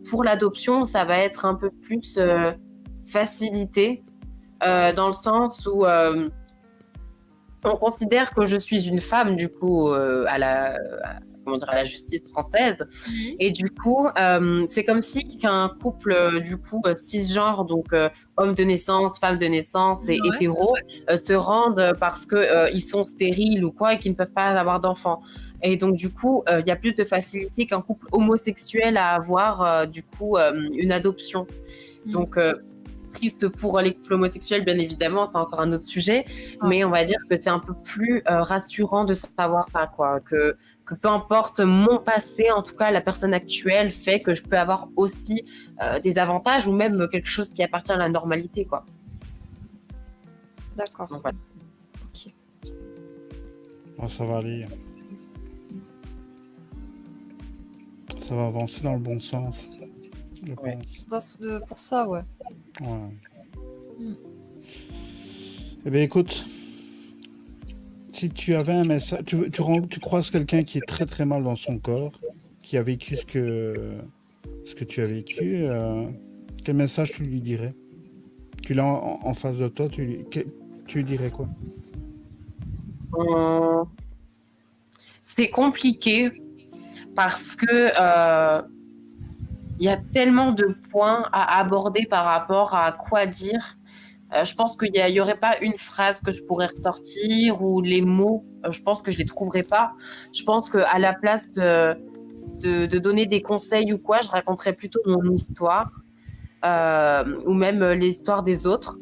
Speaker 2: pour l'adoption, ça va être un peu plus facilité, dans le sens où on considère que je suis une femme, du coup, à la justice française. Et du coup, c'est comme si qu'un couple, du coup, cisgenre, donc homme de naissance, femme de naissance et hétéro, se rendent parce qu'ils sont stériles ou quoi et qu'ils ne peuvent pas avoir d'enfants. Et donc, du coup, il y a plus de facilité qu'un couple homosexuel à avoir, du coup, une adoption. Donc, triste pour les couples homosexuels, bien évidemment, c'est encore un autre sujet, mais on va dire que c'est un peu plus rassurant de savoir ça, quoi, que peu importe mon passé, en tout cas la personne actuelle fait que je peux avoir aussi des avantages ou même quelque chose qui appartient à la normalité, quoi.
Speaker 3: D'accord.
Speaker 2: Donc, voilà.
Speaker 3: Ok.
Speaker 1: Oh, ça va aller. Ça va avancer dans le bon sens, je pense.
Speaker 3: Pour ça, ouais.
Speaker 1: Eh bien, écoute, si tu avais un message, tu croises quelqu'un qui est très très mal dans son corps, qui a vécu ce que tu as vécu, quel message tu lui dirais? Tu l'as en face de toi, tu lui dirais quoi?
Speaker 2: C'est compliqué parce que il y a tellement de points à aborder par rapport à quoi dire. Je pense qu'il y aurait pas une phrase que je pourrais ressortir ou les mots, je pense que je les trouverais pas. Je pense qu'à la place de donner des conseils ou quoi, je raconterais plutôt mon histoire ou même l'histoire des autres.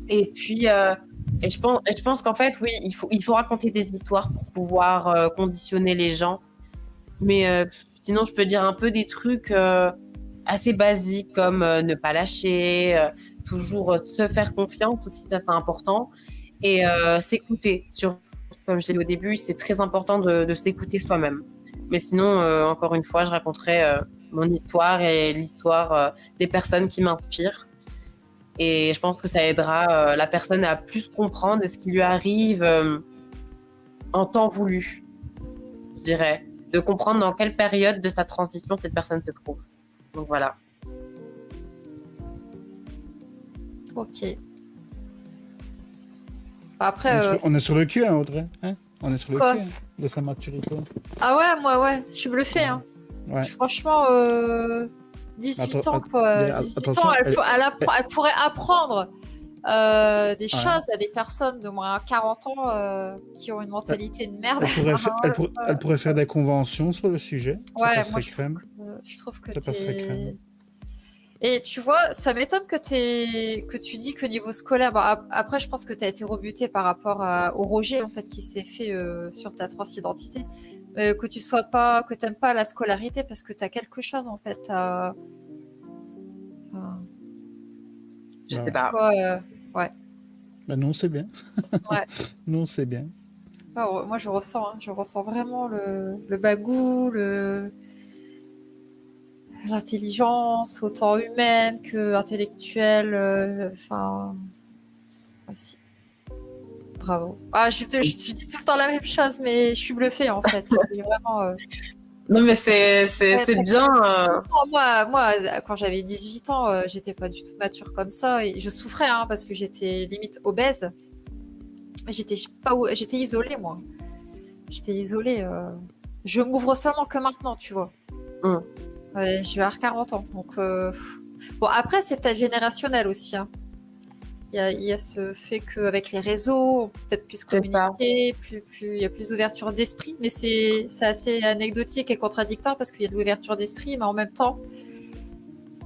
Speaker 2: Et puis, je pense qu'en fait, oui, il faut raconter des histoires pour pouvoir conditionner les gens. Mais sinon, je peux dire un peu des trucs assez basiques comme ne pas lâcher, toujours se faire confiance aussi, ça c'est important. Et s'écouter. Comme je disais au début, c'est très important de s'écouter soi-même. Mais sinon, encore une fois, je raconterai mon histoire et l'histoire des personnes qui m'inspirent. Et je pense que ça aidera la personne à plus comprendre ce qui lui arrive en temps voulu, je dirais. De comprendre dans quelle période de sa transition cette personne se trouve. Donc voilà.
Speaker 3: Ok. Après,
Speaker 1: on est sur le cul, hein, Audrey, hein? On est sur le cul, hein, de sa maturité.
Speaker 3: Ah ouais, moi, ouais, je suis bluffée. Hein.
Speaker 1: Ouais.
Speaker 3: Franchement, 18 ans, quoi. 18 ans, elle pourrait apprendre des choses à des personnes de moins 40 ans qui ont une mentalité de merde.
Speaker 1: Elle pourrait faire des conventions sur le sujet.
Speaker 3: Ouais, moi, je trouve que
Speaker 1: ça passerait crème.
Speaker 3: Et tu vois, ça m'étonne que tu dis que niveau scolaire, après je pense que tu as été rebuté par rapport au rejet en fait qui s'est fait sur ta transidentité, que tu sois pas, que t'aimes pas la scolarité parce que tu as quelque chose en fait à...
Speaker 2: Je sais pas.
Speaker 3: Ouais.
Speaker 1: Bah, nous, c'est bien.
Speaker 3: Ouais.
Speaker 1: Nous, c'est bien.
Speaker 3: Ah, moi, je ressens vraiment le bagou, l'intelligence, autant humaine que intellectuelle. Enfin, si. Bravo. Ah, je dis tout le temps la même chose, mais je suis bluffée en fait. Je suis vraiment.
Speaker 2: Non, mais
Speaker 3: Ouais,
Speaker 2: c'est bien.
Speaker 3: Moi, quand j'avais 18 ans, j'étais pas du tout mature comme ça et je souffrais hein, parce que j'étais limite obèse. J'étais isolée moi. J'étais isolée. Je m'ouvre seulement que maintenant, tu vois.
Speaker 2: Hum.
Speaker 3: Ouais, je vais avoir 40 ans. Donc, bon, après, c'est peut-être générationnel aussi. Hein. Il y a ce fait qu'avec les réseaux, on peut peut-être plus
Speaker 2: C'est ça.
Speaker 3: communiquer, il y a plus d'ouverture d'esprit. Mais c'est assez anecdotique et contradictoire parce qu'il y a de l'ouverture d'esprit, mais en même temps,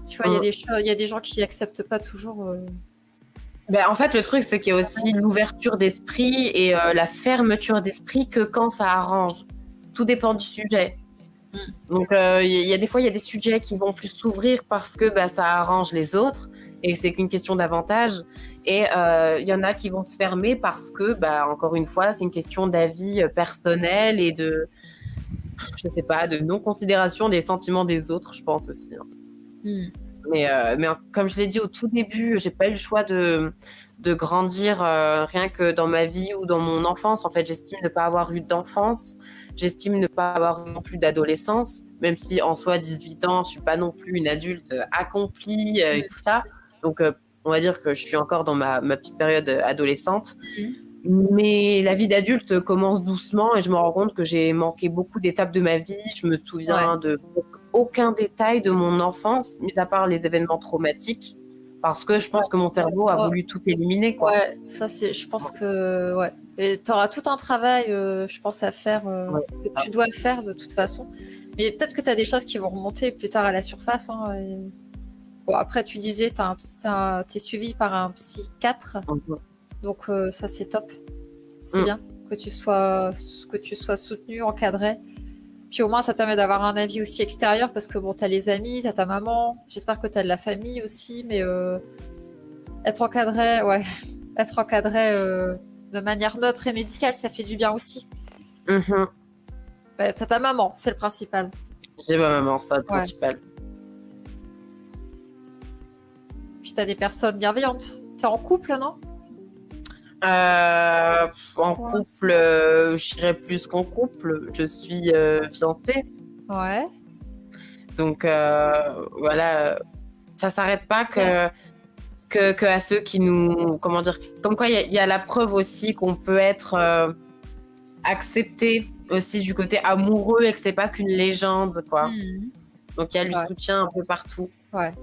Speaker 3: tu vois, il y a des gens qui acceptent pas toujours.
Speaker 2: Ben, en fait, le truc, c'est qu'il y a aussi l'ouverture d'esprit et la fermeture d'esprit que quand ça arrange. Tout dépend du sujet. Donc, il y a des fois, il y a des sujets qui vont plus s'ouvrir parce que bah, ça arrange les autres et c'est qu'une question d'avantage. Et il y en a qui vont se fermer parce que, bah, encore une fois, c'est une question d'avis personnel et de, je sais pas, de non-considération des sentiments des autres, je pense aussi. Hein. Mais comme je l'ai dit au tout début, j'ai pas eu le choix de grandir rien que dans ma vie ou dans mon enfance. En fait, j'estime ne pas avoir eu d'enfance. J'estime ne pas avoir eu non plus d'adolescence, même si en soi, 18 ans, je suis pas non plus une adulte accomplie et tout ça. Donc, on va dire que je suis encore dans ma petite période adolescente. Mais la vie d'adulte commence doucement et je me rends compte que j'ai manqué beaucoup d'étapes de ma vie. Je me souviens de aucun détail de mon enfance, mis à part les événements traumatiques, parce que je pense que mon cerveau a voulu tout éliminer. Quoi.
Speaker 3: Ouais, ça c'est, je pense que ouais. Et tu auras tout un travail, je pense, à faire, que tu dois faire de toute façon. Mais peut-être que tu as des choses qui vont remonter plus tard à la surface. Hein, et... Bon, après, tu disais, t'es suivi par un psychiatre. Donc ça c'est top, c'est bien que tu sois soutenu, encadré. Puis au moins ça te permet d'avoir un avis aussi extérieur parce que bon t'as les amis, t'as ta maman, j'espère que t'as de la famille aussi, mais être encadré, être encadré de manière neutre et médicale, ça fait du bien aussi. T'as ta maman, c'est le principal.
Speaker 2: J'ai ma maman, c'est le principal.
Speaker 3: Puis t'as des personnes bienveillantes. T'es en couple, non?
Speaker 2: En couple, je dirais plus qu'en couple. Je suis fiancée.
Speaker 3: Ouais.
Speaker 2: Donc voilà, ça s'arrête pas que à ceux qui nous, comment dire, comme quoi il y a la preuve aussi qu'on peut être accepté aussi du côté amoureux et que c'est pas qu'une légende, quoi. Donc il y a le soutien un peu partout.
Speaker 3: Ouais.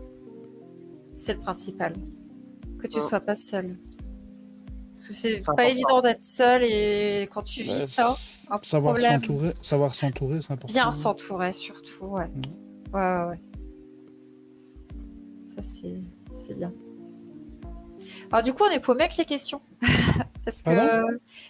Speaker 3: C'est le principal. Que tu sois pas seule. Parce que c'est pas évident d'être seule et quand tu vis ça, un problème.
Speaker 1: Savoir s'entourer, c'est important.
Speaker 3: Bien s'entourer surtout, ouais. Ouais. Ça c'est bien. Alors du coup, on est paumé avec les questions. Parce que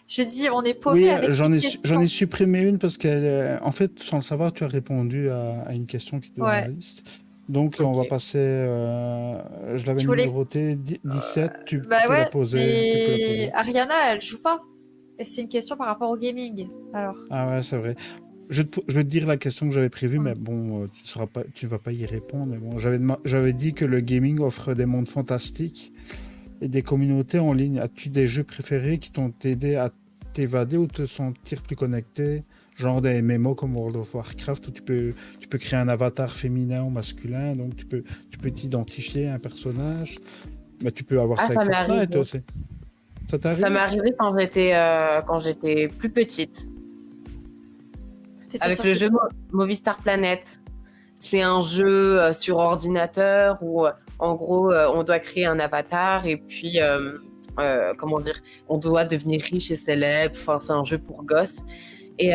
Speaker 3: je dis, on est paumé avec les questions.
Speaker 1: J'en ai supprimé une parce qu'elle, en fait, sans le savoir, tu as répondu à une question qui était dans la liste. Donc, on va passer. Je l'avais numérotée 17. Tu peux la poser.
Speaker 3: Ariana, elle joue pas. Et c'est une question par rapport au gaming. Alors.
Speaker 1: Ah ouais, c'est vrai. Je vais te dire la question que j'avais prévue, mais bon, tu vas pas y répondre. Mais bon, j'avais dit que le gaming offre des mondes fantastiques et des communautés en ligne. As-tu des jeux préférés qui t'ont aidé à t'évader ou te sentir plus connecté? Genre des MMO comme World of Warcraft où tu peux créer un avatar féminin ou masculin, donc tu peux t'identifier à un personnage. Mais tu peux avoir ça avec Fortnite aussi. Ça t'arrive?
Speaker 2: Ça m'est arrivé quand j'étais plus petite. Avec le jeu Movistar Planet. C'est un jeu sur ordinateur où en gros on doit créer un avatar et puis comment dire, on doit devenir riche et célèbre. Enfin, c'est un jeu pour gosses. Et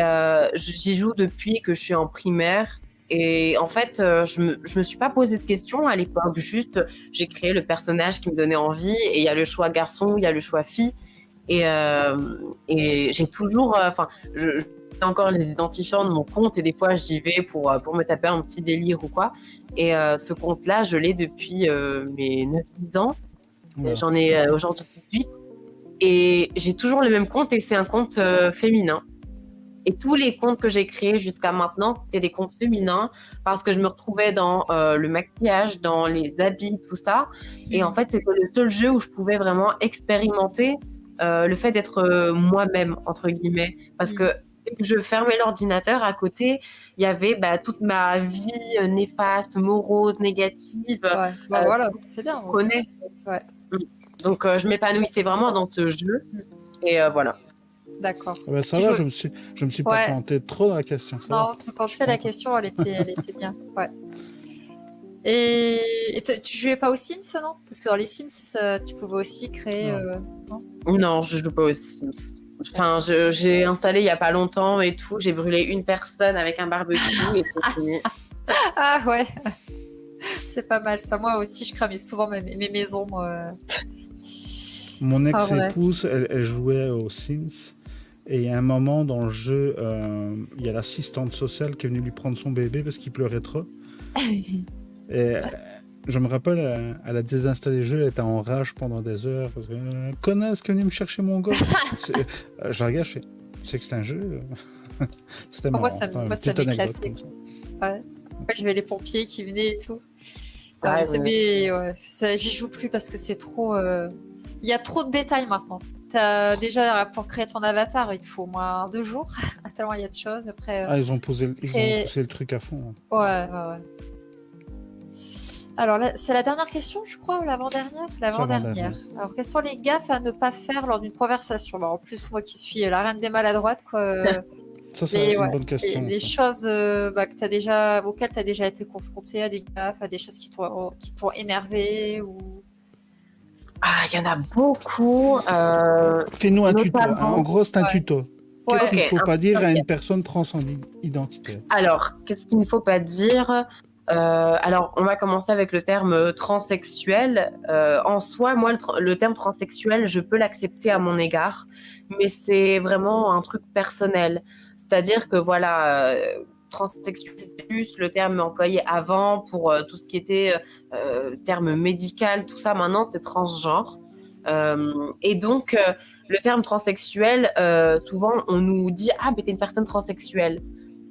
Speaker 2: j'y joue depuis que je suis en primaire. Et en fait, je me suis pas posé de questions à l'époque. Juste, j'ai créé le personnage qui me donnait envie. Et il y a le choix garçon, il y a le choix fille. Et j'ai toujours... j'ai encore les identifiants de mon compte. Et des fois, j'y vais pour me taper un petit délire ou quoi. Et ce compte-là, je l'ai depuis mes 9-10 ans. Ouais. J'en ai aujourd'hui 18. Et j'ai toujours le même compte et c'est un compte féminin. Et tous les comptes que j'ai créés jusqu'à maintenant, c'était des comptes féminins parce que je me retrouvais dans le maquillage, dans les habits, tout ça. Et en fait, c'était le seul jeu où je pouvais vraiment expérimenter le fait d'être moi-même, entre guillemets. Parce que dès que je fermais l'ordinateur, à côté, il y avait toute ma vie néfaste, morose, négative.
Speaker 3: Ouais. Voilà, c'est bien.
Speaker 2: On connaît.
Speaker 3: Ouais.
Speaker 2: Donc, je m'épanouissais vraiment dans ce jeu. Et voilà.
Speaker 3: D'accord.
Speaker 1: Ça va, je me suis pas planté trop dans la question.
Speaker 3: Non, parce que quand je fais la question, elle était bien. Ouais. Et tu jouais pas aux Sims, non? Parce que dans les Sims, tu pouvais aussi créer.
Speaker 2: Non, je joue pas aux Sims. Enfin, j'ai installé il y a pas longtemps et tout. J'ai brûlé une personne avec un barbecue et c'est fini.
Speaker 3: Ah ouais. C'est pas mal ça. Moi aussi, je cramais souvent mes maisons.
Speaker 1: Mon ex-épouse, elle jouait aux Sims. Et il y a un moment dans le jeu, il y a l'assistante sociale qui est venue lui prendre son bébé parce qu'il pleurait trop. Et je me rappelle, elle a désinstallé le jeu, elle était en rage pendant des heures. Connasse qui est venue me chercher mon gosse. Je regarde, je sais que c'est un jeu. C'était marrant.
Speaker 3: Moi, ça m'éclatait. Ouais. J'avais les pompiers qui venaient et tout. J'y joue plus parce que c'est trop. Il y a trop de détails maintenant. Déjà, pour créer ton avatar, il te faut au moins 2 jours. Tellement il y a de choses. Après,
Speaker 1: ils ont poussé le truc à fond.
Speaker 3: Ouais. Alors, là, c'est la dernière question, je crois, ou l'avant-dernière? L'avant-dernière. Alors, quelles sont les gaffes à ne pas faire lors d'une conversation? En plus, moi qui suis la reine des maladroites, quoi.
Speaker 1: Ça, c'est une bonne question.
Speaker 3: Les choses auxquelles tu as déjà été confronté, à des gaffes, à des choses qui t'ont énervé ou...
Speaker 2: Ah, il y en a beaucoup.
Speaker 1: Fais-nous un tuto. En gros, c'est un tuto. Qu'est-ce qu'il ne faut pas dire à une personne transidentitaire?
Speaker 2: Alors, qu'est-ce qu'il ne faut pas dire? Alors, on va commencer avec le terme transsexuel. En soi, moi, le terme transsexuel, je peux l'accepter à mon égard, mais c'est vraiment un truc personnel. C'est-à-dire que voilà, transsexuel, c'est plus le terme employé avant pour tout ce qui était terme médical, tout ça. Maintenant, c'est transgenre. Et donc, le terme transsexuel, souvent, on nous dit « Ah, mais t'es une personne transsexuelle ».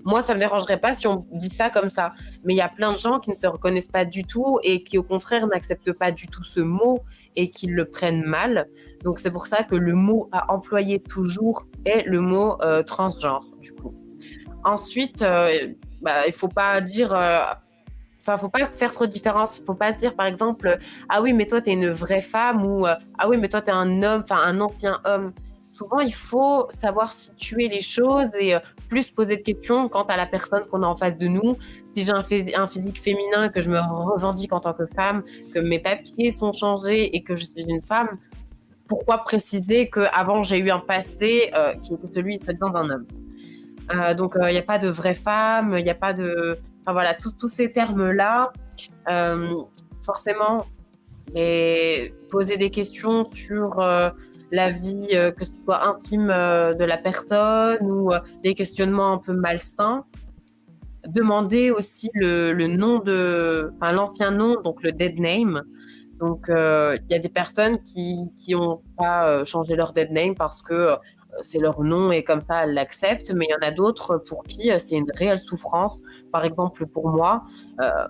Speaker 2: Moi, ça ne me dérangerait pas si on dit ça comme ça. Mais il y a plein de gens qui ne se reconnaissent pas du tout et qui, au contraire, n'acceptent pas du tout ce mot et qui le prennent mal. Donc, c'est pour ça que le mot à employer toujours est le mot transgenre, du coup. Ensuite, il faut pas dire... faut pas faire trop de différence. Faut pas se dire, par exemple, ah oui, mais toi, t'es une vraie femme ou ah oui, mais toi, t'es un homme, un ancien homme. Souvent, il faut savoir situer les choses et plus poser de questions quant à la personne qu'on a en face de nous. Si j'ai un physique féminin, que je me revendique en tant que femme, que mes papiers sont changés et que je suis une femme, pourquoi préciser qu'avant, j'ai eu un passé qui était celui d'un homme? Donc, il n'y a pas de vraie femme, il n'y a pas de... Enfin, voilà, tous ces termes-là, forcément, mais poser des questions sur la vie, que ce soit intime de la personne ou des questionnements un peu malsains. Demander aussi le nom l'ancien nom, donc le dead name. Donc, il y a des personnes qui n'ont pas changé leur dead name parce que c'est leur nom et comme ça, elles l'acceptent. Mais il y en a d'autres pour qui c'est une réelle souffrance. Par exemple, pour moi,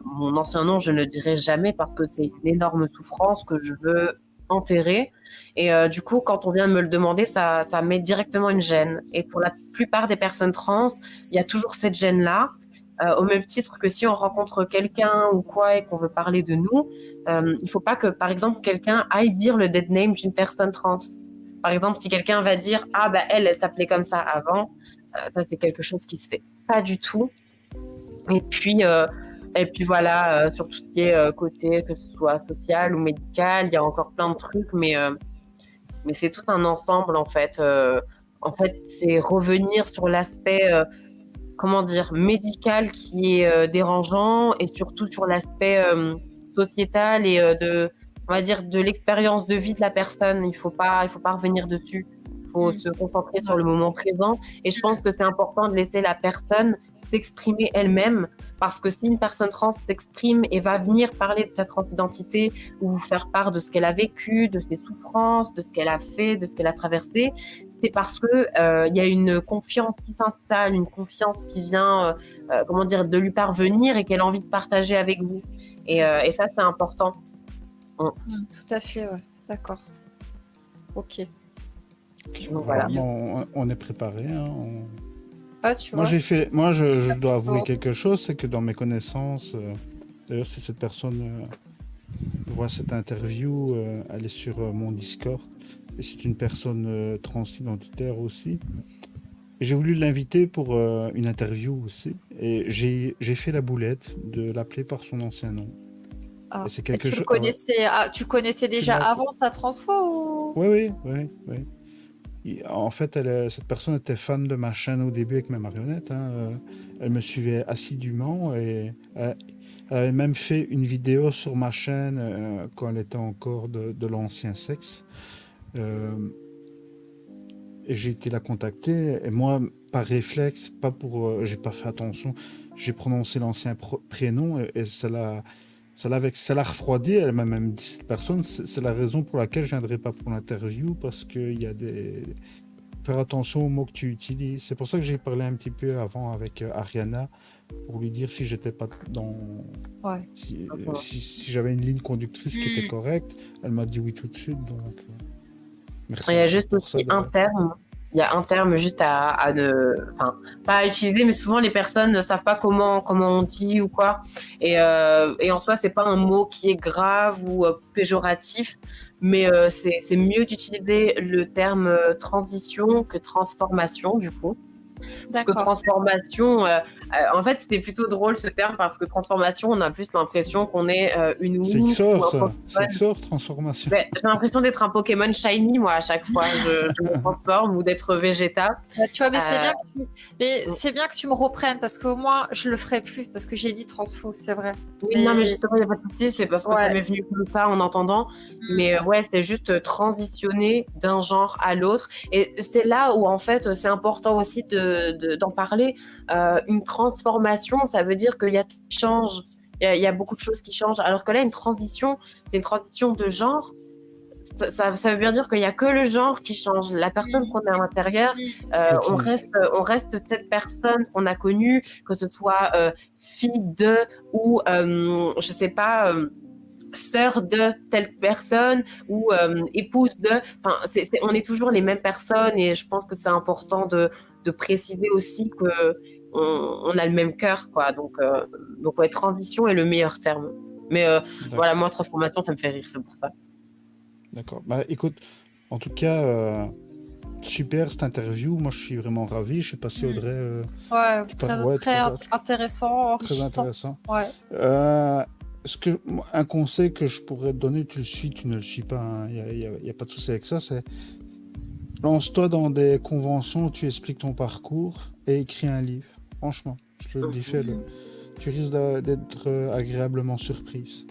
Speaker 2: mon ancien nom, je ne le dirai jamais parce que c'est une énorme souffrance que je veux enterrer. Et du coup, quand on vient de me le demander, ça met directement une gêne. Et pour la plupart des personnes trans, il y a toujours cette gêne-là. Au même titre que si on rencontre quelqu'un ou quoi et qu'on veut parler de nous, il ne faut pas que, par exemple, quelqu'un aille dire le dead name d'une personne trans. Par exemple, si quelqu'un va dire « Ah, elle s'appelait comme ça avant », ça, c'est quelque chose qui ne se fait pas du tout. Et puis voilà, sur tout ce qui est côté, que ce soit social ou médical, il y a encore plein de trucs, mais c'est tout un ensemble, en fait. En fait, c'est revenir sur l'aspect... médical qui est dérangeant et surtout sur l'aspect sociétal et on va dire de l'expérience de vie de la personne. Il faut pas revenir dessus. Il faut se concentrer sur le moment présent et je pense que c'est important de laisser la personne s'exprimer elle-même, parce que si une personne trans s'exprime et va venir parler de sa transidentité ou faire part de ce qu'elle a vécu, de ses souffrances, de ce qu'elle a fait, de ce qu'elle a traversé, c'est parce que il y a une confiance qui s'installe, une confiance qui vient, comment dire, de lui parvenir et qu'elle a envie de partager avec vous. Et ça, c'est important.
Speaker 3: Tout à fait, ouais. D'accord. Ok.
Speaker 2: Donc, voilà.
Speaker 1: On est préparé. Hein,
Speaker 3: Ah, tu
Speaker 1: moi,
Speaker 3: vois.
Speaker 1: moi, je dois avouer quelque chose, c'est que dans mes connaissances, d'ailleurs, si cette personne voit cette interview, elle est sur mon Discord, et c'est une personne transidentitaire aussi. J'ai voulu l'inviter pour une interview aussi, et j'ai fait la boulette de l'appeler par son ancien nom.
Speaker 3: Ah.
Speaker 1: Et c'est
Speaker 3: Et
Speaker 1: quelque
Speaker 3: tu le
Speaker 1: chose.
Speaker 3: connaissais, tu connaissais déjà avant sa transfo ou...
Speaker 1: Oui. En fait, cette personne était fan de ma chaîne au début avec mes marionnettes. Hein. Elle me suivait assidûment et elle avait même fait une vidéo sur ma chaîne quand elle était encore de l'ancien sexe. Et j'ai été la contacter. Et moi, par réflexe, pas pour, j'ai pas fait attention, j'ai prononcé l'ancien prénom et ça l'a refroidi. Elle m'a même dit, cette personne, c'est la raison pour laquelle je viendrai pas pour l'interview, parce qu'il y a des... Faire attention aux mots que tu utilises. C'est pour ça que j'ai parlé un petit peu avant avec Ariana, pour lui dire si j'étais pas dans...
Speaker 3: Ouais.
Speaker 1: Si j'avais une ligne conductrice qui était correcte. Elle m'a dit oui tout de suite, donc... merci.
Speaker 2: Il y a juste aussi un terme. Il y a un terme juste à ne, enfin, pas à utiliser, mais souvent les personnes ne savent pas comment on dit ou quoi. Et en soi, c'est pas un mot qui est grave ou péjoratif, mais c'est mieux d'utiliser le terme transition que transformation, du coup. Parce que transformation, en fait, c'est plutôt drôle ce terme, parce que transformation, on a plus l'impression qu'on est une Winx.
Speaker 1: C'est XOR, transformation.
Speaker 2: J'ai l'impression d'être un Pokémon shiny, moi, à chaque fois. Je me transforme, ou d'être Végéta.
Speaker 3: Tu vois, mais c'est bien que tu me reprennes, parce qu'au moins, je le ferai plus, parce que j'ai dit transfo, c'est vrai.
Speaker 2: Oui, non, mais justement, il n'y a pas de souci, c'est parce que ça m'est venu comme ça en entendant. Mais ouais, c'est juste transitionner d'un genre à l'autre. Et c'est là où, en fait, c'est important aussi d'en parler. Une transformation, ça veut dire qu'il y a tout qui change. Il y a beaucoup de choses qui changent. Alors que là, une transition, c'est une transition de genre. Ça veut bien dire qu'il n'y a que le genre qui change. La personne qu'on a à l'intérieur, on reste cette personne qu'on a connue, que ce soit fille de ou, je sais pas, sœur de telle personne ou épouse de. Enfin, on est toujours les mêmes personnes, et je pense que c'est important de préciser aussi que on a le même cœur, quoi. Donc ouais, transition est le meilleur terme. Mais voilà, moi, transformation, ça me fait rire, c'est pour ça.
Speaker 1: D'accord. Bah écoute, en tout cas, super cette interview. Moi, je suis vraiment ravi. Je sais pas si Audrey.
Speaker 3: Ouais, très intéressant, enrichissant.
Speaker 1: Très intéressant.
Speaker 3: Ouais.
Speaker 1: Un conseil que je pourrais te donner, tu le suis, tu ne le suis pas, il n'y a pas de souci avec ça, c'est lance-toi dans des conventions où tu expliques ton parcours et écris un livre. Franchement, je te le dis, fais-le. Tu risques d'être agréablement surprise.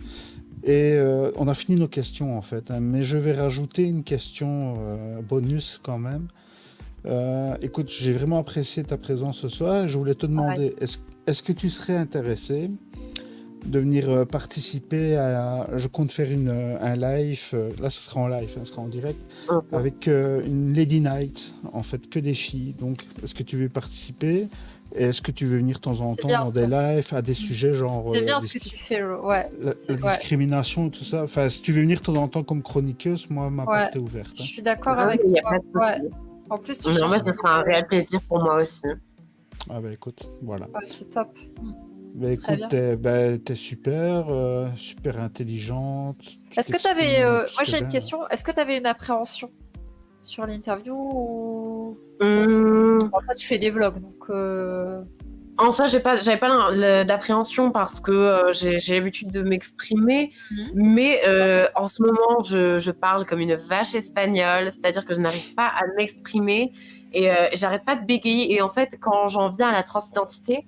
Speaker 1: Et on a fini nos questions en fait, hein, mais je vais rajouter une question bonus quand même. Écoute, j'ai vraiment apprécié ta présence ce soir. Je voulais te demander, est-ce que tu serais intéressé de venir participer à... Je compte faire un live, là ce sera en live, ce sera en direct, avec une Lady Night, en fait, que des filles. Donc, est-ce que tu veux participer ? Et est-ce que tu veux venir de temps en temps dans des lives à des sujets genre...
Speaker 3: C'est bien ce que tu fais, ouais.
Speaker 1: La discrimination et tout ça. Enfin, si tu veux venir de temps en temps comme chroniqueuse, moi, ma porte est ouverte.
Speaker 3: Je suis d'accord avec toi. Ouais. En plus, tu
Speaker 2: moi, ça sera un réel plaisir pour moi aussi.
Speaker 1: Ah bah écoute, voilà.
Speaker 3: Ouais, c'est top.
Speaker 1: Bah écoute, t'es super, super intelligente.
Speaker 3: Est-ce que tu avais... moi, j'ai une question. Est-ce que tu avais une appréhension sur l'interview ou... Après, tu fais des vlogs, donc...
Speaker 2: En soi, j'avais pas d'appréhension, parce que j'ai l'habitude de m'exprimer, mais en ce moment, je parle comme une vache espagnole, c'est-à-dire que je n'arrive pas à m'exprimer, et j'arrête pas de bégayer. Et en fait, quand j'en viens à la transidentité,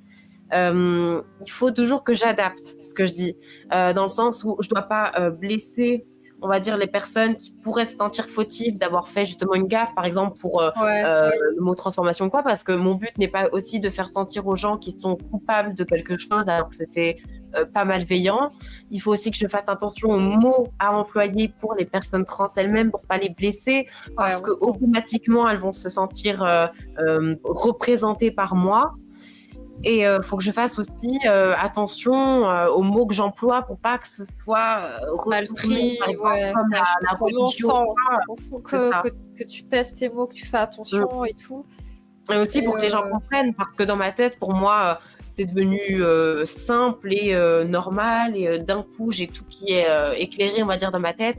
Speaker 2: il faut toujours que j'adapte ce que je dis, dans le sens où je dois pas blesser on va dire, les personnes qui pourraient se sentir fautives d'avoir fait justement une gaffe, par exemple pour le mot transformation ou quoi, parce que mon but n'est pas aussi de faire sentir aux gens qui sont coupables de quelque chose alors que c'était pas malveillant. Il faut aussi que je fasse attention aux mots à employer pour les personnes trans elles-mêmes pour pas les blesser, parce que automatiquement elles vont se sentir représentées par moi. Et faut que je fasse aussi attention aux mots que j'emploie pour pas que ce soit retourné par exemple, comme la religion.
Speaker 3: On sent que tu pèses tes mots, que tu fais attention et tout.
Speaker 2: Et aussi pour que les gens comprennent, parce que dans ma tête, pour moi, c'est devenu simple et normal, et d'un coup, j'ai tout qui est éclairé, on va dire, dans ma tête.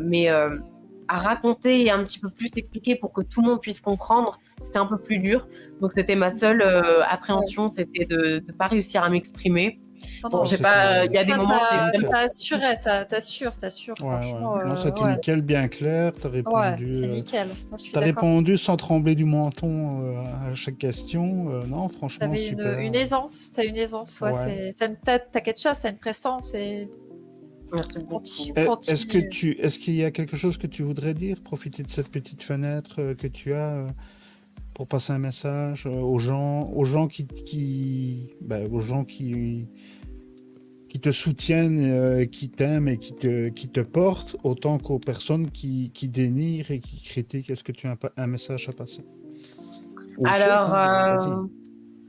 Speaker 2: Mais à raconter et un petit peu plus expliquer pour que tout le monde puisse comprendre, c'était un peu plus dur. Donc, c'était ma seule appréhension, c'était de ne pas réussir à m'exprimer. Bon, j'ai pas. Il y a des moments.
Speaker 3: T'assures, franchement.
Speaker 1: Non, c'était nickel, bien clair. T'as répondu.
Speaker 3: Ouais, c'est nickel.
Speaker 1: T'as répondu sans trembler du menton à chaque question. Non, franchement.
Speaker 3: T'avais une aisance. T'as une aisance. Ouais. T'as quelque chose. T'as une prestance.
Speaker 2: Merci beaucoup.
Speaker 1: Est-ce qu'il y a quelque chose que tu voudrais dire? Profiter de cette petite fenêtre que tu as pour passer un message aux gens qui te soutiennent, qui t'aiment et qui te portent, autant qu'aux personnes qui dénigrent et qui critiquent. Est-ce que tu as un message à passer?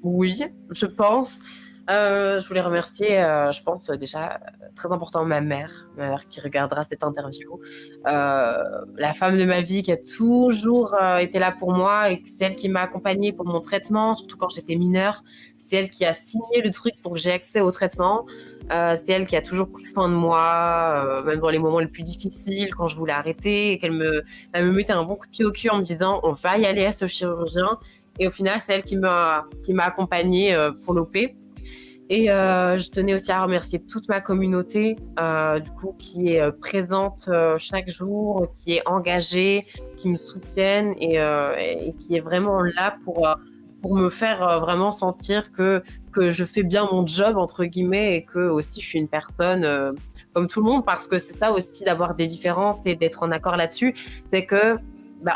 Speaker 2: Oui, je pense. Je voulais remercier, je pense déjà, très important, ma mère qui regardera cette interview. La femme de ma vie qui a toujours été là pour moi, et c'est elle qui m'a accompagnée pour mon traitement, surtout quand j'étais mineure. C'est elle qui a signé le truc pour que j'ai accès au traitement. C'est elle qui a toujours pris soin de moi, même dans les moments les plus difficiles, quand je voulais arrêter, et elle me mettait un bon coup de pied au cul en me disant on va y aller à ce chirurgien. Et au final, c'est elle qui m'a accompagnée pour l'OP. Et je tenais aussi à remercier toute ma communauté, du coup, qui est présente chaque jour, qui est engagée, qui me soutiennent et qui est vraiment là pour me faire vraiment sentir que je fais bien mon job, entre guillemets, et que aussi je suis une personne comme tout le monde, parce que c'est ça aussi d'avoir des différences et d'être en accord là-dessus, c'est que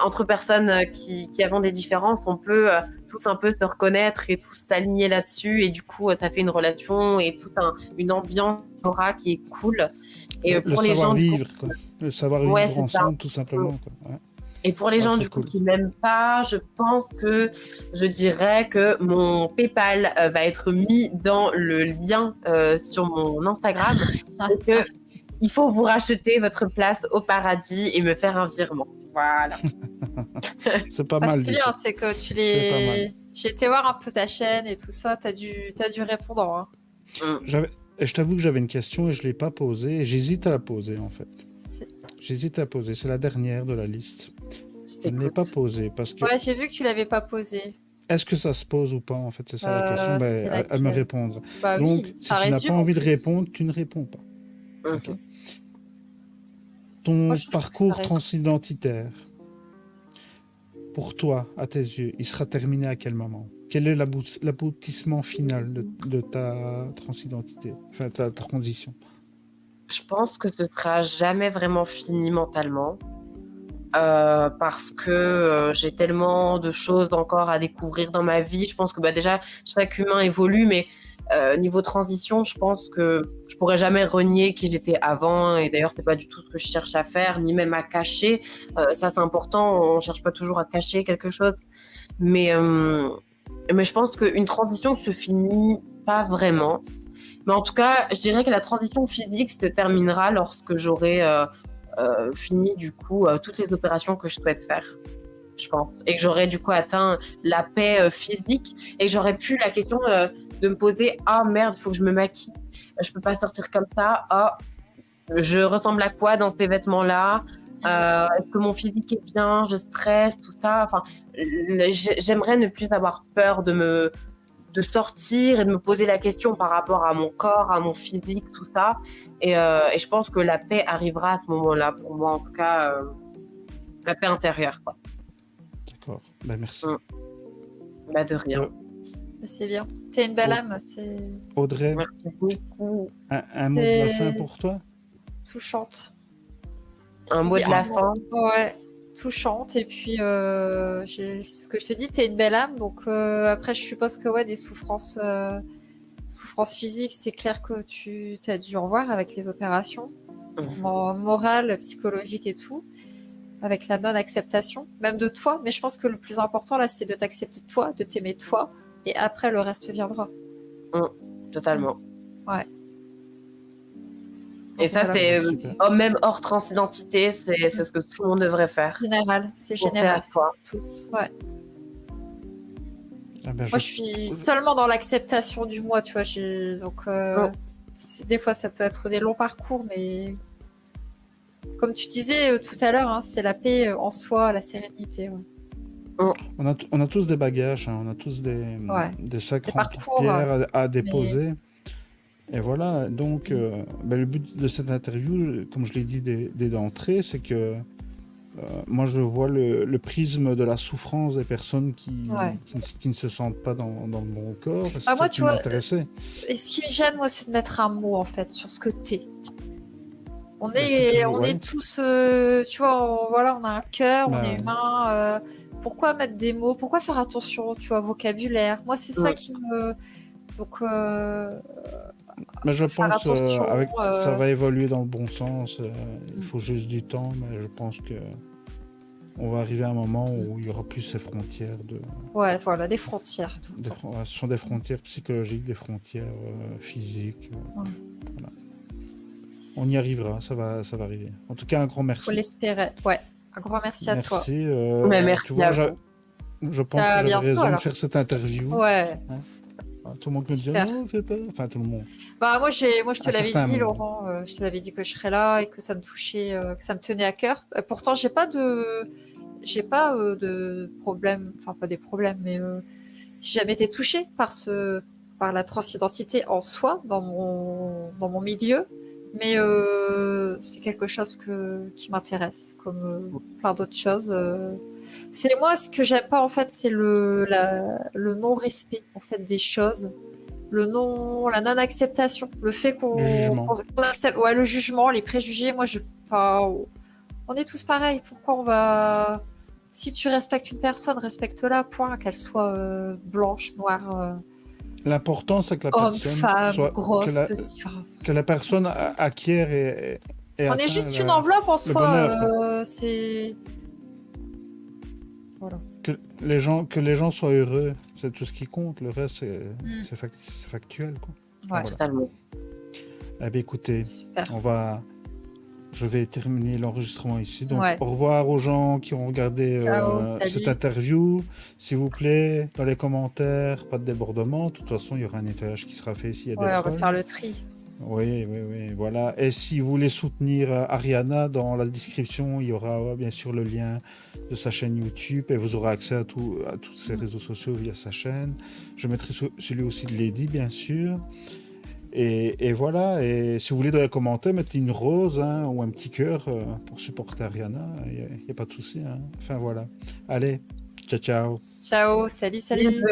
Speaker 2: entre personnes qui avons des différences, on peut tous un peu se reconnaître et tous s'aligner là-dessus, et du coup ça fait une relation et toute une ambiance aura qui est cool. Et pour les gens
Speaker 1: le savoir vivre ensemble, tout simplement, quoi. Ouais.
Speaker 2: Et pour les gens du coup qui m'aiment pas, je pense que je dirais que mon PayPal va être mis dans le lien sur mon Instagram, et que il faut vous racheter votre place au paradis et me faire un virement. Voilà.
Speaker 1: C'est pas mal.
Speaker 3: C'est bien, c'est que tu les. J'ai été voir un peu ta chaîne et tout ça, t'as dû répondre. Hein.
Speaker 1: Je t'avoue que j'avais une question et je l'ai pas posée. Et j'hésite à la poser en fait. J'hésite à poser. C'est la dernière de la liste. Je ne l'ai pas posée parce que.
Speaker 3: Ouais, j'ai vu que tu l'avais pas posée.
Speaker 1: Est-ce que ça se pose ou pas en fait? C'est ça la question. À me répondre. Donc,
Speaker 3: oui,
Speaker 1: si tu n'as pas envie de répondre, tu ne réponds pas. Okay. Ton parcours transidentitaire, pour toi, à tes yeux, il sera terminé à quel moment? Quel est l'aboutissement final de ta transidentité, enfin ta transition?
Speaker 2: Je pense que ce sera jamais vraiment fini mentalement, parce que j'ai tellement de choses encore à découvrir dans ma vie. Je pense que déjà chaque humain évolue, mais niveau transition, je pense que je pourrais jamais renier qui j'étais avant, et d'ailleurs c'est pas du tout ce que je cherche à faire, ni même à cacher. Ça c'est important, on cherche pas toujours à cacher quelque chose, mais je pense qu'une transition se finit pas vraiment. Mais en tout cas, je dirais que la transition physique se terminera lorsque j'aurai fini du coup toutes les opérations que je souhaite faire, je pense, et que j'aurais du coup atteint la paix physique, et que j'aurais plus la question de me poser merde, il faut que je me maquille, je peux pas sortir comme ça, je ressemble à quoi dans ces vêtements là, est-ce que mon physique est bien, je stresse, tout ça. Enfin, j'aimerais ne plus avoir peur de sortir et de me poser la question par rapport à mon corps, à mon physique, tout ça, et je pense que la paix arrivera à ce moment-là, pour moi en tout cas, la paix intérieure, quoi.
Speaker 1: D'accord, merci.
Speaker 2: De rien.
Speaker 3: C'est bien. T'es une belle âme.
Speaker 1: Audrey,
Speaker 2: merci beaucoup.
Speaker 1: Un mot de la fin pour toi?
Speaker 3: Touchante.
Speaker 2: Un mot de la fin.
Speaker 3: Ouais, touchante. Et puis, ce que je te dis, t'es une belle âme. Donc, après, je suppose que ouais, des souffrances physiques, c'est clair que tu as dû en voir avec les opérations. Morale, psychologique et tout. Avec la non-acceptation, même de toi. Mais je pense que le plus important, là, c'est de t'accepter toi, de t'aimer toi. Et après, le reste viendra.
Speaker 2: Totalement.
Speaker 3: Ouais.
Speaker 2: Et ça,
Speaker 3: Voilà.
Speaker 2: c'est même hors transidentité, c'est ce que tout le monde devrait faire.
Speaker 3: Général, c'est
Speaker 2: Pour
Speaker 3: général.
Speaker 2: faire soi.
Speaker 3: Tous, ouais.
Speaker 1: Ah ben,
Speaker 3: Moi, je suis seulement dans l'acceptation du moi, tu vois. Donc, des fois, ça peut être des longs parcours, mais comme tu disais tout à l'heure, hein, c'est la paix en soi, la sérénité. Ouais.
Speaker 1: On a tous des bagages, hein, on a tous des sacs remplis de pierres à déposer. Et voilà, donc le but de cette interview, comme je l'ai dit dès d'entrée, c'est que moi je vois le prisme de la souffrance des personnes qui ne se sentent pas dans le bon corps. C'est ça qui m'intéressait.
Speaker 3: Et ce qui me gêne, moi, c'est de mettre un mot en fait sur ce que t'es. On est tous, tu vois, on a un cœur, on est humain. Pourquoi mettre des mots? Pourquoi faire attention, tu vois, au vocabulaire? Moi, c'est ça qui me. Donc.
Speaker 1: Mais je pense que ça va évoluer dans le bon sens. Il faut juste du temps, mais je pense que on va arriver à un moment où il y aura plus ces frontières de.
Speaker 3: Ouais, voilà, des frontières tout le temps.
Speaker 1: Ce sont des frontières psychologiques, des frontières physiques. Voilà. On y arrivera, ça va arriver. En tout cas, un grand merci.
Speaker 3: Faut l'espérer. Ouais, un grand merci à toi.
Speaker 2: Merci
Speaker 1: tu vois,
Speaker 2: à vous.
Speaker 1: Je pense que j'avais raison de faire cette interview.
Speaker 3: Ouais.
Speaker 1: Hein, tout le monde me dit non, fais pas. Enfin, tout le monde.
Speaker 3: Bah moi je te l'avais dit, Laurent. Je te l'avais dit que je serais là et que ça me touchait, que ça me tenait à cœur. Pourtant, j'ai pas de problème. Enfin, pas des problèmes, mais j'ai jamais été touchée par la transidentité en soi dans mon milieu. Mais c'est quelque chose qui m'intéresse, comme plein d'autres choses. C'est moi ce que j'aime pas en fait, c'est le non-respect en fait des choses, la non-acceptation, le fait qu'on accepte, le jugement, les préjugés. Moi, on est tous pareils. Pourquoi on va Si tu respectes une personne, respecte-la, point, qu'elle soit blanche, noire.
Speaker 1: L'important, c'est que la personne
Speaker 3: femme,
Speaker 1: soit
Speaker 3: grosse, petite,
Speaker 1: que la personne acquiert et
Speaker 3: on est juste une enveloppe en soi. C'est voilà.
Speaker 1: Que les gens soient heureux, c'est tout ce qui compte. Le reste, c'est factuel, quoi.
Speaker 3: Ouais,
Speaker 2: voilà. Totalement.
Speaker 1: Eh bien, écoutez,
Speaker 3: super.
Speaker 1: Je vais terminer l'enregistrement ici. Donc, au revoir aux gens qui ont regardé cette interview. S'il vous plaît, dans les commentaires, pas de débordement. De toute façon, il y aura un nettoyage qui sera fait s'il y a des
Speaker 3: on va faire le tri.
Speaker 1: Oui, voilà. Et si vous voulez soutenir Ariana, dans la description, il y aura bien sûr le lien de sa chaîne YouTube et vous aurez accès à tous ses réseaux sociaux via sa chaîne. Je mettrai celui aussi de Lady, bien sûr. Et voilà, et si vous voulez dans les commentaires, mettez une rose ou un petit cœur pour supporter Ariana, il n'y a pas de souci. Enfin voilà. Allez, ciao.
Speaker 3: Ciao, salut.
Speaker 2: Salut.